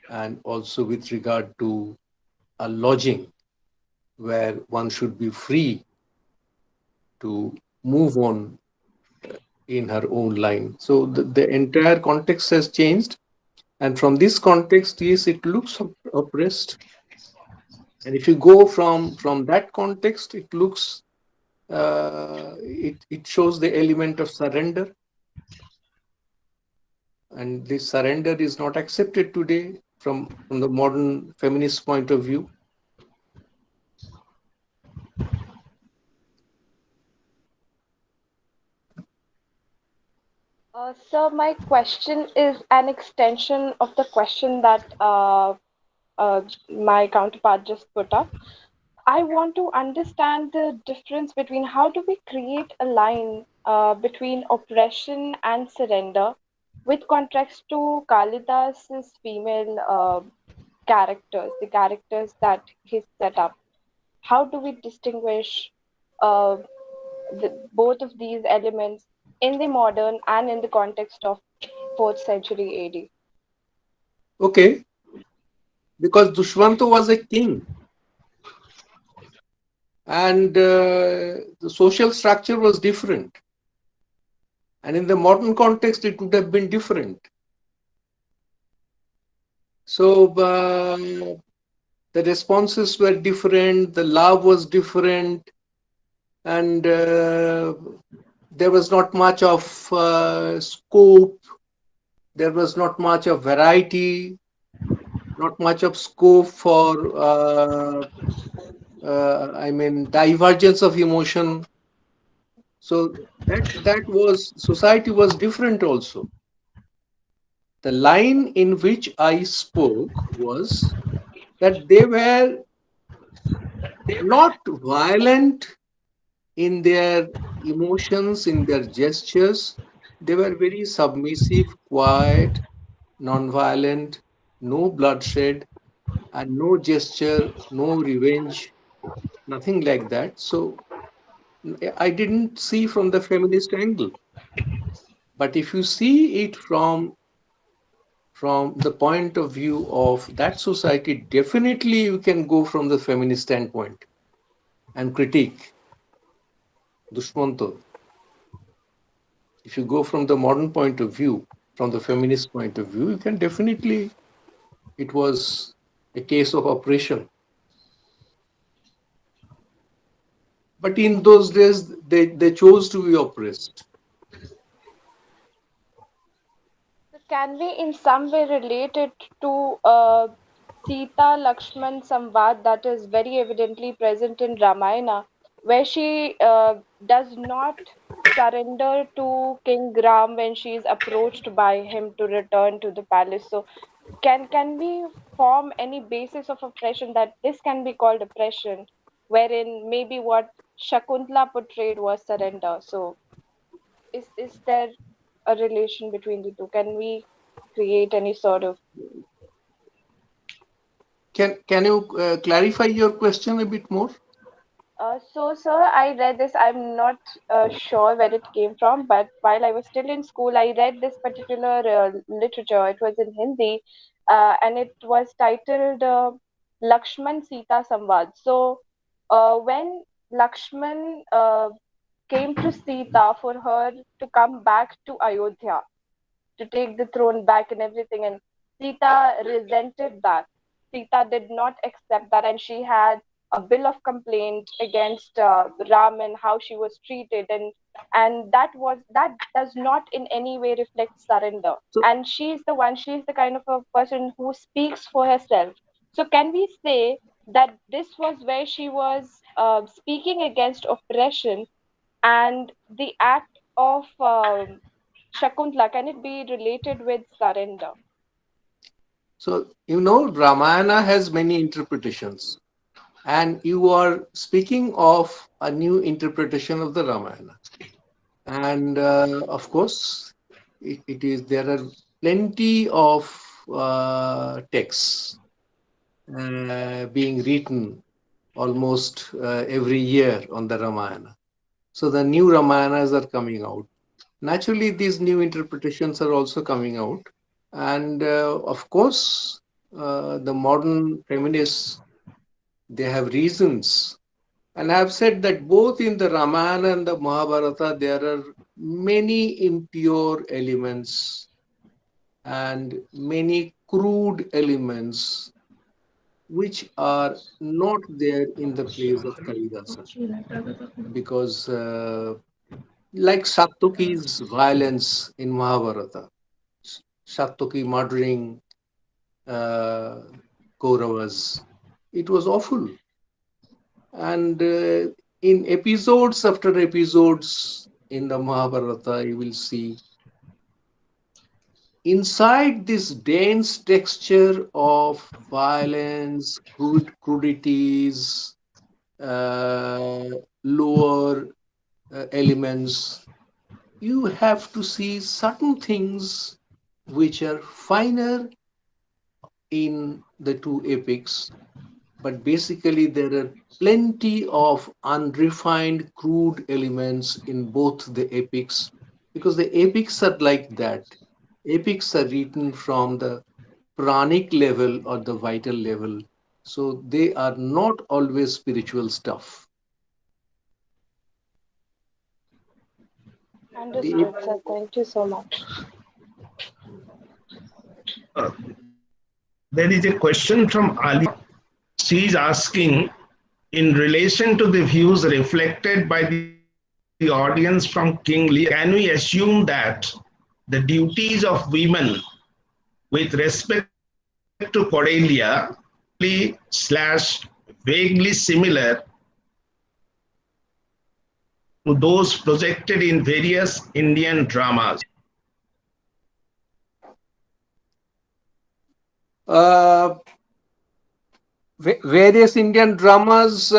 Speaker 2: and also with regard to a lodging where one should be free to move on in her own line. So the entire context has changed. And from this context, yes, it looks oppressed. And if you go from that context, it looks it shows the element of surrender, and this surrender is not accepted today from the modern feminist point of view.
Speaker 3: So my question is an extension of the question that my counterpart just put up. I want to understand the difference between how do we create a line between oppression and surrender with contrast to Kalidas's female characters, the characters that he set up. How do we distinguish uh, both of these elements in the modern and in the context of 4th century AD?
Speaker 2: Okay, because Dushwanto was a king, and the social structure was different. And in the modern context, it would have been different. So the responses were different, the love was different, and there was not much of scope, there was not much of variety, not much of scope for, I mean, divergence of emotion. So that was, society was different also. The line in which I spoke was that they were not violent in their emotions, in their gestures. They were very submissive, quiet, non-violent, no bloodshed, and no gesture, no revenge, nothing like that. So I didn't see from the feminist angle. But if you see it from the point of view of that society, definitely you can go from the feminist standpoint and critique Dushmanto. If you go from the modern point of view, from the feminist point of view, you can definitely, it was a case of oppression. But in those days, they chose to be oppressed.
Speaker 3: So can we in some way relate it to Sita Lakshman Samvad that is very evidently present in Ramayana, where she does not surrender to King Ram when she is approached by him to return to the palace? So can we form any basis of oppression that this can be called oppression, wherein maybe what Shakuntala portrayed was surrender? So is there a relation between the two? Can we create any sort of
Speaker 2: Can you clarify your question a bit more?
Speaker 3: so, sir, I read this. I'm not sure where it came from, but while I was still in school, I read this particular literature. It was in Hindi, and it was titled Lakshman Sita Samvad. So, when Lakshman came to Sita for her to come back to Ayodhya, to take the throne back and everything. And Sita resented that. Sita did not accept that, and she had a bill of complaint against Ram and how she was treated, and that does not in any way reflect surrender.
Speaker 2: So,
Speaker 3: And she's the one. She's the kind of a person who speaks for herself. So can we say that this was where she was speaking against oppression, and the act of Shakuntala, can it be related with surrender?
Speaker 2: so Ramayana has many interpretations, and you are speaking of a new interpretation of the Ramayana. And of course, it is, there are plenty of texts being written almost every year on the Ramayana. So the new Ramayanas are coming out. Naturally, these new interpretations are also coming out. And of course, the modern feminists, they have reasons. And I have said that both in the Ramayana and the Mahabharata, there are many impure elements and many crude elements which are not there in the plays of Kalidasa. Because like Shaktoki's violence in Mahabharata, Shaktoki murdering uh, Kauravas, it was awful. And in episodes after episodes in the Mahabharata, you will see inside this dense texture of violence, crudities, uh, lower elements, you have to see certain things which are finer in the two epics, but basically there are plenty of unrefined, crude elements in both the epics, because the epics are like that. Epics are written from the pranic level or the vital level, so they are not always spiritual stuff. The
Speaker 3: Understood, sir. Thank you so much.
Speaker 1: There is a question from Ali. She is asking, in relation to the views reflected by the audience from King Lear, can we assume that the duties of women with respect to Cordelia vaguely similar to those projected in various Indian dramas?
Speaker 2: uh, various Indian dramas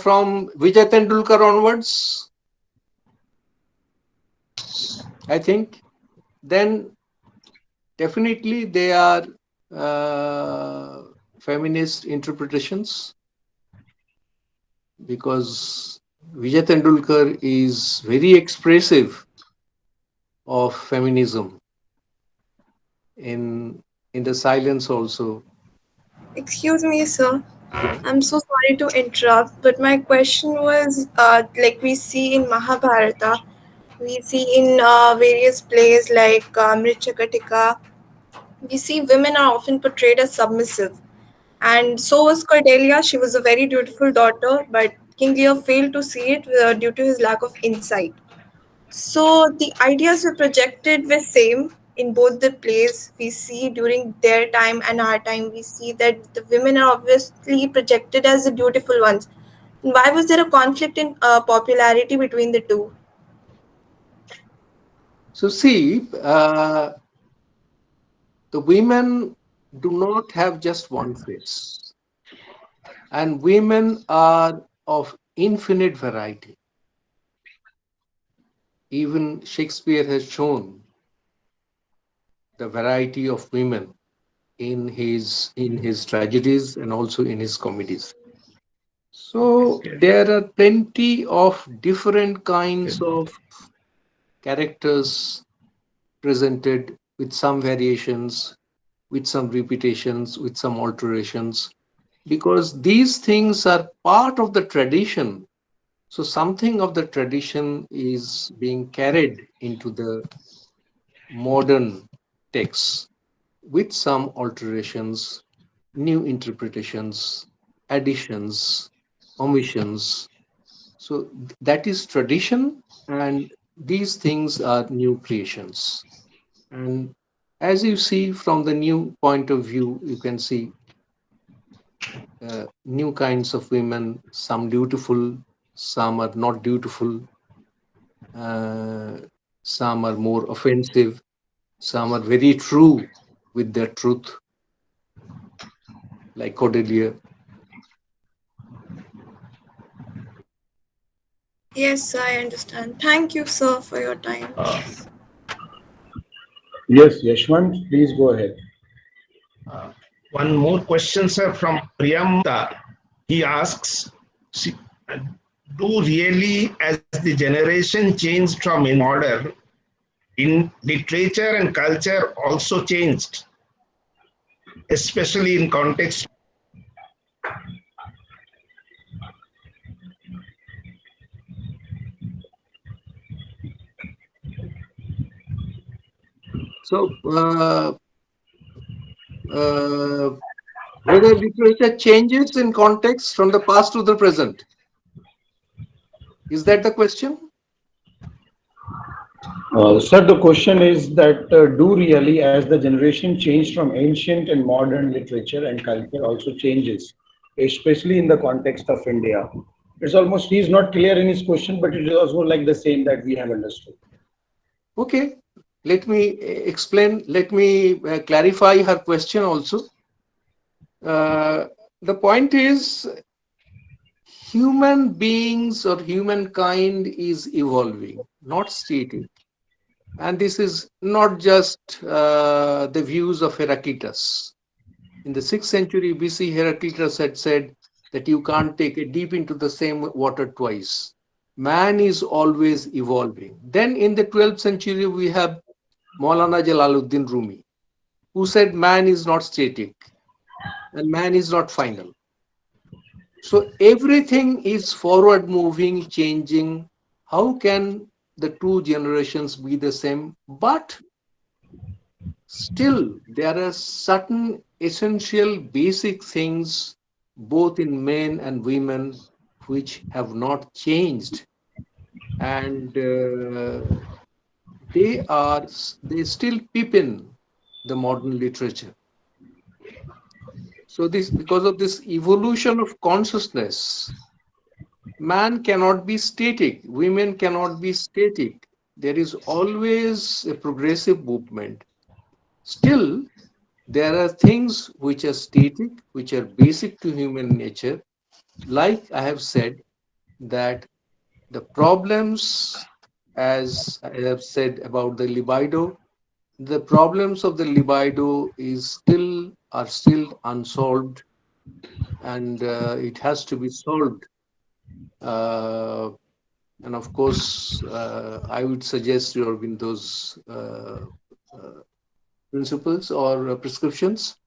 Speaker 2: from Vijay Tendulkar onwards, I think, then definitely they are uh, feminist interpretations, because Vijay Tendulkar is very expressive of feminism in the silence also.
Speaker 6: Excuse me, sir.
Speaker 2: Yeah.
Speaker 6: I'm so sorry to interrupt, but my question was like we see in Mahabharata, we see in various plays like Mrichakatika, we see women are often portrayed as submissive. And so was Cordelia. She was a very dutiful daughter, but King Lear failed to see it due to his lack of insight. So the ideas were projected were same in both the plays. We see during their time and our time, we see that the women are obviously projected as the beautiful ones. Why was there a conflict in popularity between the two?
Speaker 2: So see, the women do not have just one face, and women are of infinite variety. Even Shakespeare has shown the variety of women in his tragedies and also in his comedies. So there are plenty of different kinds of characters presented, with some variations, with some repetitions, with some alterations, because these things are part of the tradition. So something of the tradition is being carried into the modern texts with some alterations, new interpretations, additions, omissions. So that is tradition, and these things are new creations. And as you see from the new point of view, you can see new kinds of women, some dutiful, some are not dutiful, uh, some are more offensive, some are very true with their truth, like Cordelia.
Speaker 6: Yes, I understand. Thank you, sir, for your time.
Speaker 4: Yes, Yashwant, please go ahead.
Speaker 1: Uh, One more question, sir, from Priyamta. He asks, do really, as the generation changed from modern, in literature and culture also changed, especially in context.
Speaker 2: So, whether literature changes in context from the past to the present, is that the question?
Speaker 4: Sir, the question is that do really, as the generation changed from ancient and modern literature and culture, also changes, especially in the context of India? It's almost, he's not clear in his question, but it is also like the same that we have understood.
Speaker 2: Okay, let me explain, let me clarify her question also. The point is, human beings or humankind is evolving, not static. And this is not just the views of Heraclitus. In the 6th century BC, Heraclitus had said that you can't take a deep into the same water twice. Man is always evolving. Then in the 12th century, we have Maulana Jalaluddin Rumi, who said man is not static and man is not final. So everything is forward moving, changing. How can the two generations be the same? But still, there are certain essential basic things, both in men and women, which have not changed. And they still peep in the modern literature. So this, because of this evolution of consciousness, man cannot be static, women cannot be static. There is always a progressive movement. Still, there are things which are static, which are basic to human nature. Like I have said, that the problems, as I have said about the libido, the problems of the libido are still unsolved, and it has to be solved. Uh, and of course, I would suggest your Windows uh, principles or prescriptions.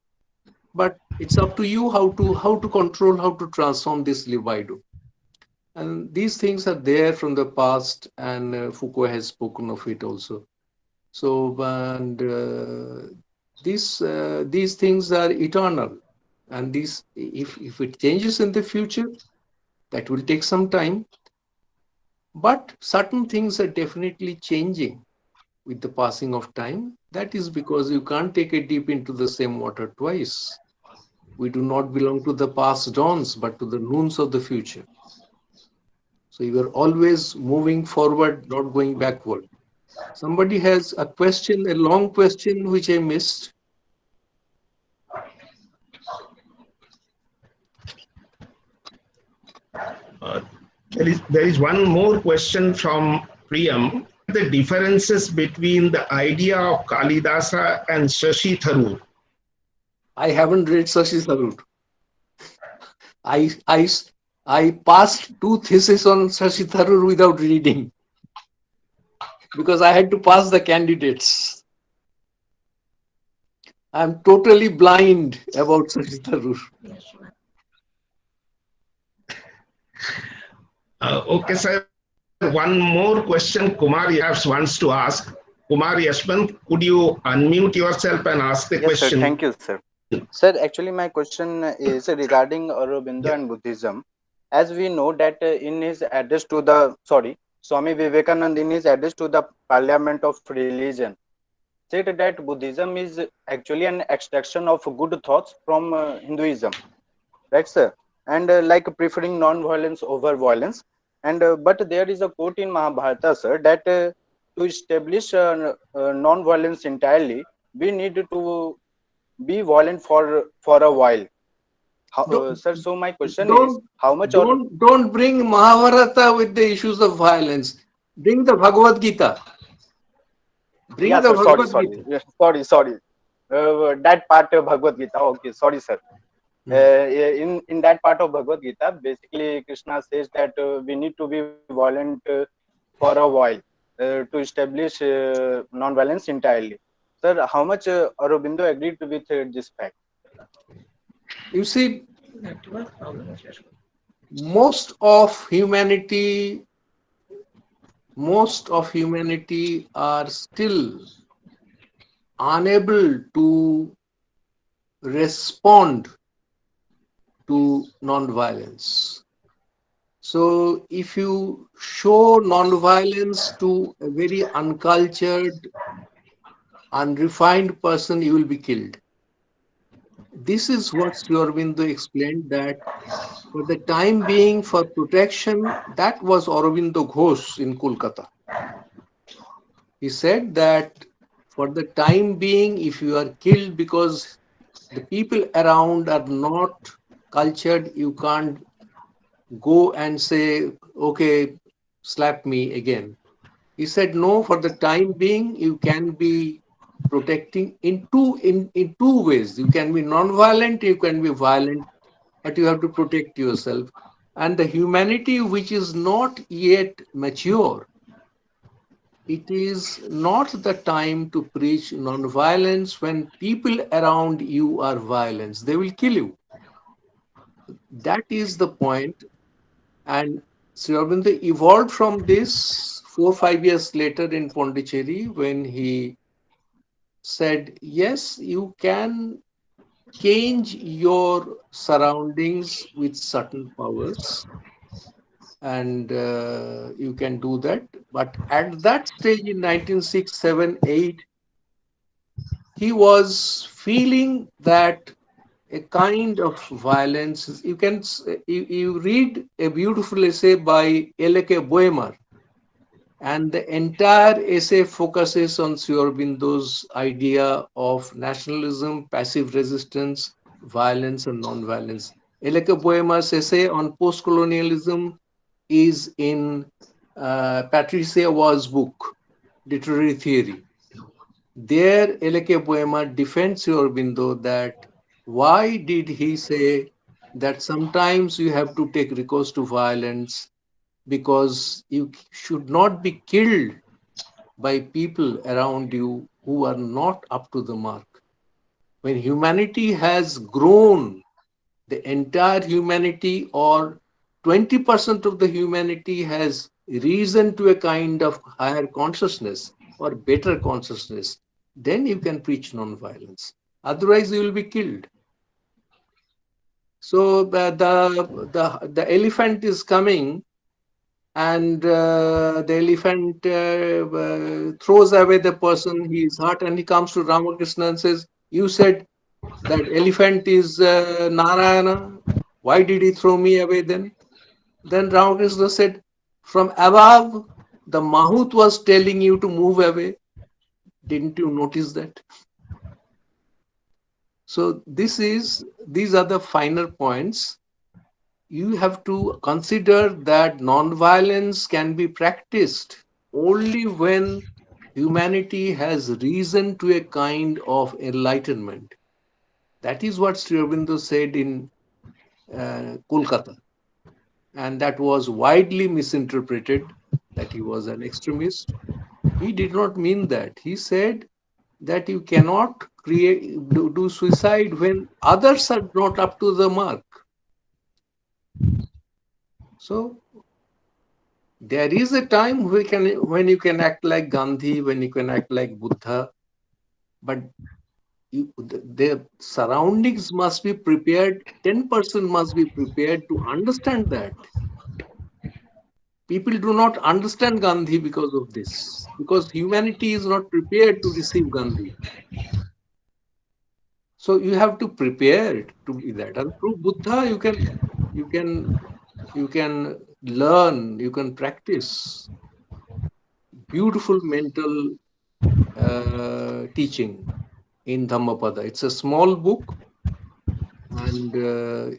Speaker 2: But it's up to you how to control, how to transform this libido. And these things are there from the past, and Foucault has spoken of it also. So, and these things are eternal, and these, if it changes in the future, that will take some time. But certain things are definitely changing with the passing of time. That is because you can't take a dip into the same water twice. We do not belong to the past dawns, but to the noons of the future. So you are always moving forward, not going backward. Somebody has a question, a long question, which I missed.
Speaker 1: Uh, there is one more question from Priyam. The differences between the idea of Kalidasa and Shashi Tharoor.
Speaker 2: I haven't read Shashi Tharoor. I passed 2 theses on Shashi Tharoor without reading, because I had to pass the candidates. I'm totally blind about Shashi Tharoor.
Speaker 1: Okay, sir. One more question Kumar Yash wants to ask. Kumar Yashwant, could you unmute yourself and ask the
Speaker 5: Yes, sir.
Speaker 1: question?
Speaker 5: Thank you, sir. Sir, actually, my question is regarding Aurobindo and Buddhism. As we know that in his address to the, Swami Vivekananda, in his address to the Parliament of Religion, said that Buddhism is actually an extraction of good thoughts from Hinduism, right, sir? And like preferring non-violence over violence. And but there is a quote in Mahabharata, sir, that to establish non-violence entirely, we need to be violent for a while.
Speaker 2: Don't,
Speaker 5: Sir, so my question is,
Speaker 2: don't,
Speaker 5: how much or
Speaker 2: don't bring Mahabharata with the issues of violence. Bring the Bhagavad Gita. Bring
Speaker 5: yeah,
Speaker 2: the
Speaker 5: sir,
Speaker 2: Bhagavad Gita.
Speaker 5: yes, sorry, that part of Bhagavad Gita. Okay, sorry, sir. In that part of Bhagavad Gita, basically Krishna says that we need to be violent for a while to establish non-violence entirely. Sir, how much Aurobindo agreed with this fact?
Speaker 2: You see, most of humanity, most of humanity are still unable to respond to non-violence. So if you show non-violence to a very uncultured, unrefined person, you will be killed. This is what Sri Aurobindo explained, that for the time being, for protection, that was Aurobindo Ghosh in Kolkata. He said that for the time being, if you are killed because the people around are not cultured, you can't go and say, okay, slap me again. He said, no, for the time being, you can be protecting in two ways. You can be non-violent, you can be violent, but you have to protect yourself. And the humanity which is not yet mature, it is not the time to preach non-violence when people around you are violent. They will kill you. That is the point. And Sri Aurobindo evolved from this 4 or 5 years later in Pondicherry, when he said, yes, you can change your surroundings with certain powers, and you can do that. But at that stage in 1906, 7, 8, he was feeling that a kind of violence. You read a beautiful essay by L.K. Boehmer, and the entire essay focuses on Sri Aurobindo's idea of nationalism, passive resistance, violence, and non-violence. L.K. Boehmer's essay on post-colonialism is in Patricia Waugh's book, Literary Theory. There, L.K. Boehmer defends Sri Aurobindo that why did he say that sometimes you have to take recourse to violence because you should not be killed by people around you who are not up to the mark. When humanity has grown, the entire humanity or 20% of the humanity has risen to a kind of higher consciousness or better consciousness, then you can preach non-violence. Otherwise, you will be killed. So the elephant is coming, and the elephant throws away the person, he is hurt, and he comes to Ramakrishna and says, you said that elephant is Narayana. Why did he throw me away then? Then Ramakrishna said, from above, the Mahut was telling you to move away. Didn't you notice that? So these are the finer points. You have to consider that non-violence can be practiced only when humanity has risen to a kind of enlightenment. That is what Sri Aurobindo said in Kolkata. And that was widely misinterpreted, that he was an extremist. He did not mean that. He said that you cannot do suicide when others are not up to the mark. So there is a time when you can act like Gandhi, when you can act like Buddha, but the surroundings must be prepared. 10% must be prepared to understand that. People do not understand Gandhi because of this, because humanity is not prepared to receive Gandhi. So you have to prepare to be that. And through Buddha, you can you can learn, you can practice beautiful mental teaching in Dhammapada. It's a small book, and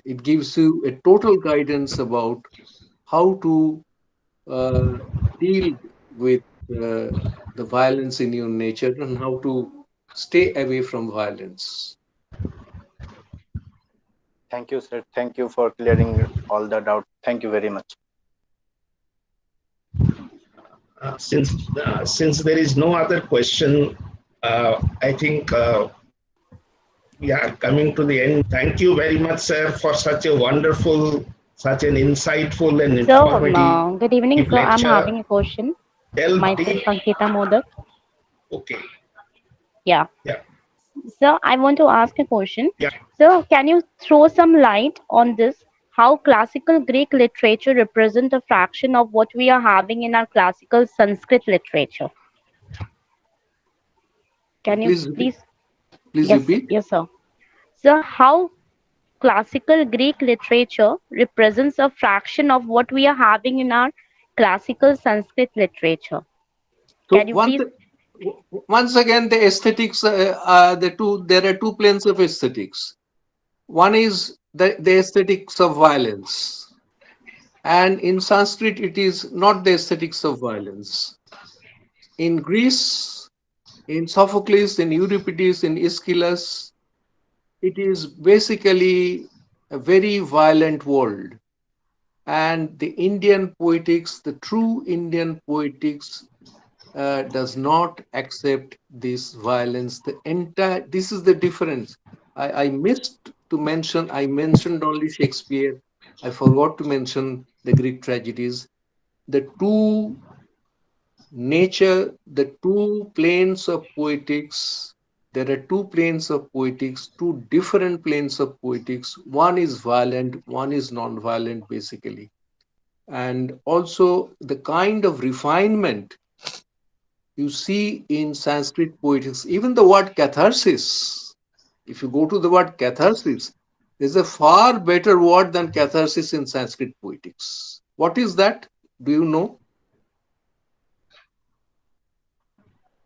Speaker 2: it gives you a total guidance about how to uh, deal with the violence in your nature and how to stay away from violence.
Speaker 5: Thank you, sir. Thank you for clearing all the doubt. Thank you very much.
Speaker 1: Since there is no other question, I think we are coming to the end. Thank you very much, sir, for such a wonderful, such an insightful and
Speaker 7: So,
Speaker 1: informative
Speaker 7: good evening, sir. I'm
Speaker 1: lecture.
Speaker 7: having a question.
Speaker 1: Delve
Speaker 7: Myself,
Speaker 1: deep.
Speaker 7: Ankita Modak.
Speaker 1: Okay.
Speaker 7: Yeah.
Speaker 1: Yeah.
Speaker 7: So, I want to ask a question.
Speaker 1: Yeah.
Speaker 7: So, can you throw some light on this? How classical Greek literature represent a fraction of what we are having in our classical Sanskrit literature? Can you please?
Speaker 2: Please
Speaker 7: Yes,
Speaker 2: repeat.
Speaker 7: yes, sir. So, how classical Greek literature represents a fraction of what we are having in our classical Sanskrit literature?
Speaker 2: So
Speaker 7: Can you please?
Speaker 2: once again, the aesthetics, there are two planes of aesthetics. One is the aesthetics of violence. And in Sanskrit, it is not the aesthetics of violence. In Greece, in Sophocles, in Euripides, in Aeschylus, it is basically a very violent world. And the Indian poetics, the true Indian poetics, does not accept this violence. This is the difference. I missed to mention. I mentioned only Shakespeare. I forgot to mention the Greek tragedies. The two nature, the two planes of poetics. There are two planes of poetics, two different planes of poetics. One is violent, one is non-violent, basically. And also the kind of refinement you see in Sanskrit poetics, even the word catharsis, if you go to the word catharsis, there's a far better word than catharsis in Sanskrit poetics. What is that? Do you know?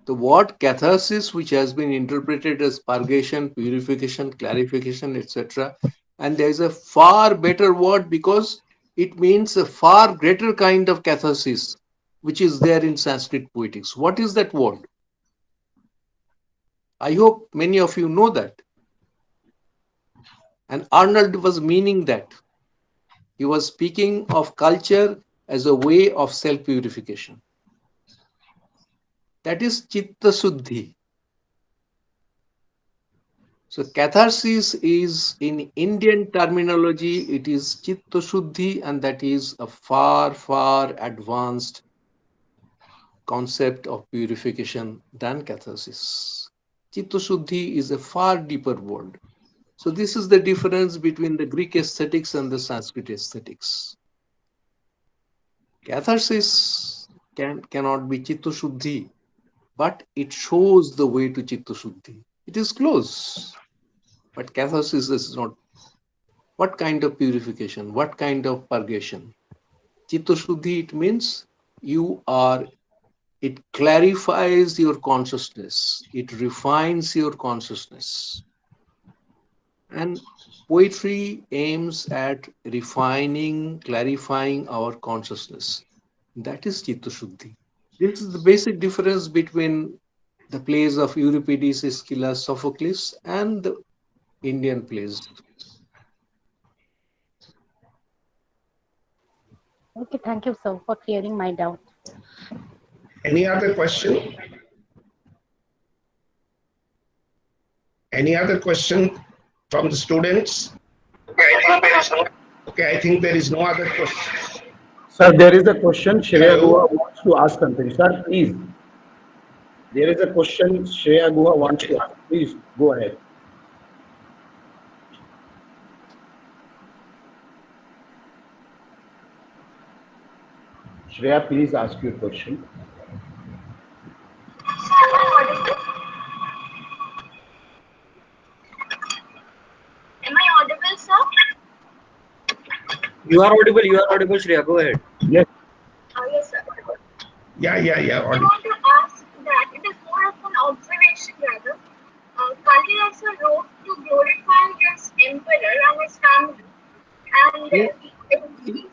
Speaker 2: The word catharsis, which has been interpreted as purgation, purification, clarification, etc. And there is a far better word because it means a far greater kind of catharsis, which is there in Sanskrit poetics. What is that word? I hope many of you know that. And Arnold was meaning that. He was speaking of culture as a way of self-purification. That is Chitta Suddhi. So catharsis is, in Indian terminology, it is Chitta Shuddhi, and that is a far, far advanced concept of purification than catharsis. Chitta Shuddhi is a far deeper word. So this is the difference between the Greek aesthetics and the Sanskrit aesthetics. Catharsis cannot be Chitta Shuddhi, but it shows the way to Chitta Shuddhi. It is close, but catharsis is not. What kind of purification? What kind of purgation? Chitta Shuddhi, it means it clarifies your consciousness. It refines your consciousness. And poetry aims at refining, clarifying our consciousness. That is Chitta Shuddhi. This is the basic difference between the plays of Euripides, Aeschylus, Sophocles, and the Indian plays.
Speaker 7: Okay, thank you, sir, for clearing my doubt.
Speaker 1: Any other question? Any other question from the students? Okay, I think there is no other question.
Speaker 4: Sir, there is a question Shreya Guha wants to ask something. Sir, please. There is a question Shreya Guha wants to ask. Please go ahead. Shreya, please ask your question.
Speaker 8: Am I audible, sir?
Speaker 9: You are audible, Shreya. Go ahead.
Speaker 4: Yes.
Speaker 8: Yes, sir.
Speaker 1: Yeah.
Speaker 8: I want to ask that it is more of an observation rather. Kalidasa wrote to glorify his emperor and his family. And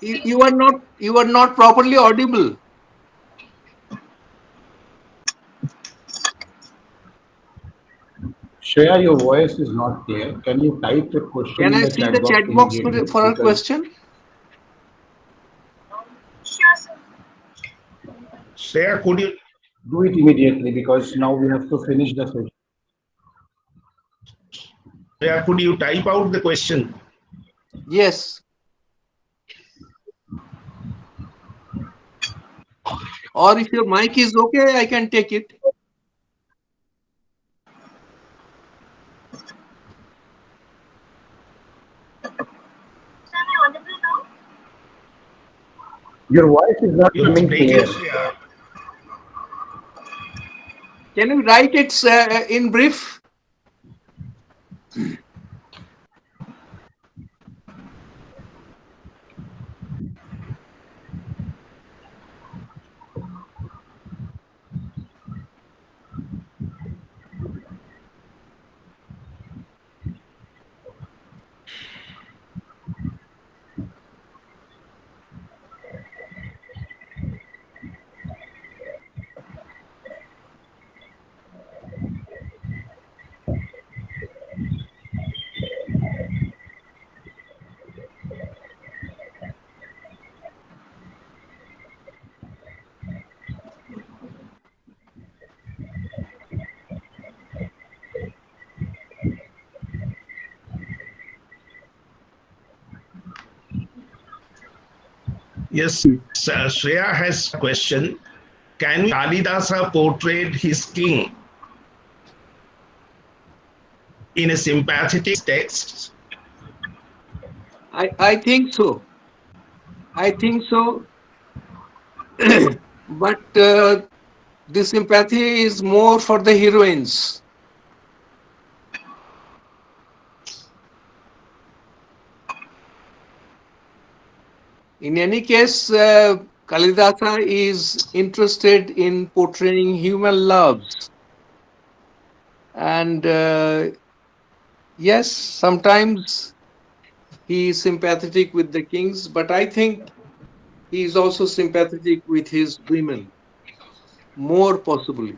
Speaker 2: you are not properly audible.
Speaker 4: Shreya, your voice is not clear. Can you type the question
Speaker 2: Can
Speaker 4: in
Speaker 2: I
Speaker 4: the
Speaker 2: see
Speaker 4: chat
Speaker 2: the
Speaker 4: box
Speaker 2: chat box
Speaker 4: immediately?
Speaker 2: for a
Speaker 4: Because
Speaker 2: question?
Speaker 8: Sure, sir.
Speaker 1: Shreya, could you
Speaker 4: do it immediately because now we have to finish the session.
Speaker 1: Shreya, could you type out the question?
Speaker 2: Yes. Or if your mic is okay, I can take it.
Speaker 8: Sir, am I audible now?
Speaker 4: Your voice is not
Speaker 1: You're
Speaker 4: coming
Speaker 1: breaking,
Speaker 4: clear.
Speaker 1: Shreya.
Speaker 2: Can you write it in brief?
Speaker 1: Yes, Shreya has a question. Can Kalidasa portrayed his king in a sympathetic text?
Speaker 2: I think so. I think so. But the sympathy is more for the heroines. In any case, Kalidasa is interested in portraying human loves. And yes, sometimes he is sympathetic with the kings, but I think he is also sympathetic with his women, more possibly.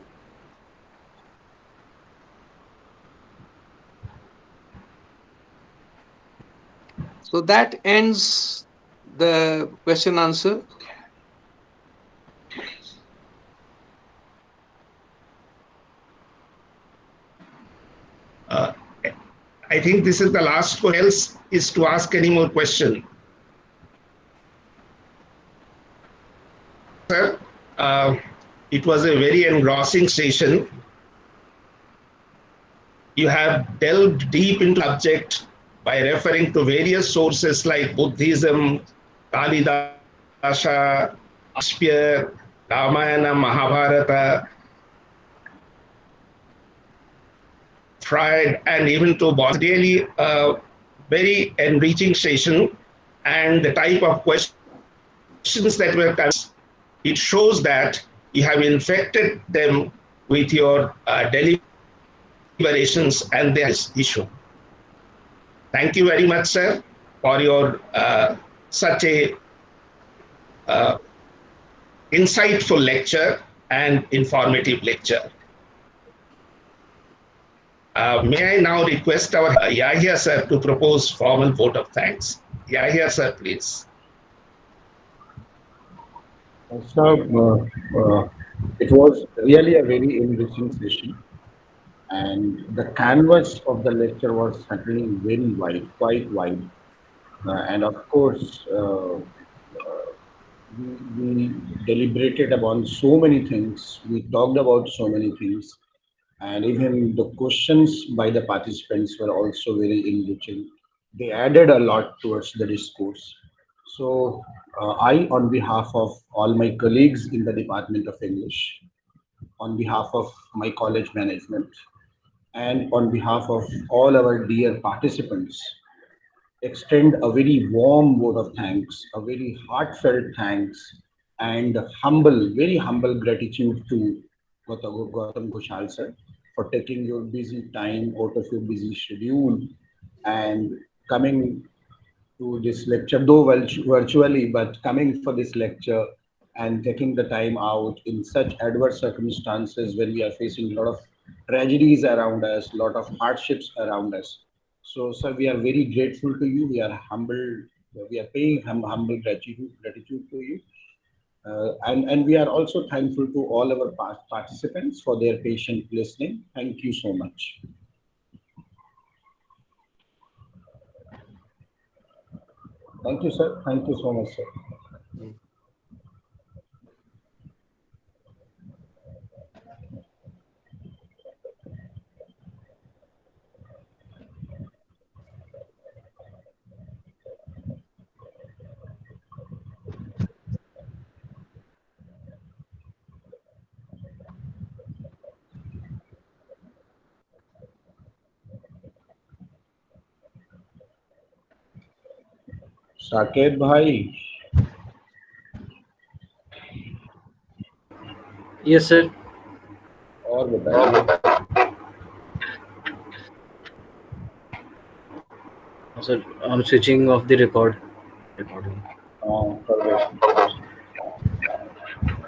Speaker 2: So that ends the question answer.
Speaker 1: Uh, I think this is the last question. Else is to ask any more question. Sir, it was a very engrossing session. You have delved deep into the subject by referring to various sources like Buddhism, Kalidasa, Shakespeare, Ramayana, Mahabharata, Freud, and even to Boston. Really a very enriching session, and the type of questions that were coming, it shows that you have infected them with your deliberations and their issue. Thank you very much, sir, for your such a uh, insightful lecture and informative lecture. May I now request our Yahya sir to propose formal vote of thanks. Yahya sir, please.
Speaker 4: So, it was really a very enriching session, and the canvas of the lecture was certainly very wide, quite wide. And of course, we deliberated upon so many things, we talked about so many things, and even the questions by the participants were also very enriching. They added a lot towards the discourse. So, I, on behalf of all my colleagues in the Department of English, on behalf of my college management, and on behalf of all our dear participants, extend a very warm vote of thanks, a very heartfelt thanks, and very humble gratitude to Gautam Ghoshal sir for taking your busy time out of your busy schedule and coming to this lecture, though virtually, but coming for this lecture and taking the time out in such adverse circumstances when we are facing a lot of tragedies around us, lot of hardships around us. So, sir, we are very grateful to you. We are humbled. We are paying humble gratitude to you. And we are also thankful to all our participants for their patient listening. Thank you so much. Thank you, sir. Thank you so much, sir. Saket भाई.
Speaker 9: Yes, sir.
Speaker 4: और बताइए.
Speaker 9: Sir, I'm switching off the recording.
Speaker 4: हाँ, कर दो.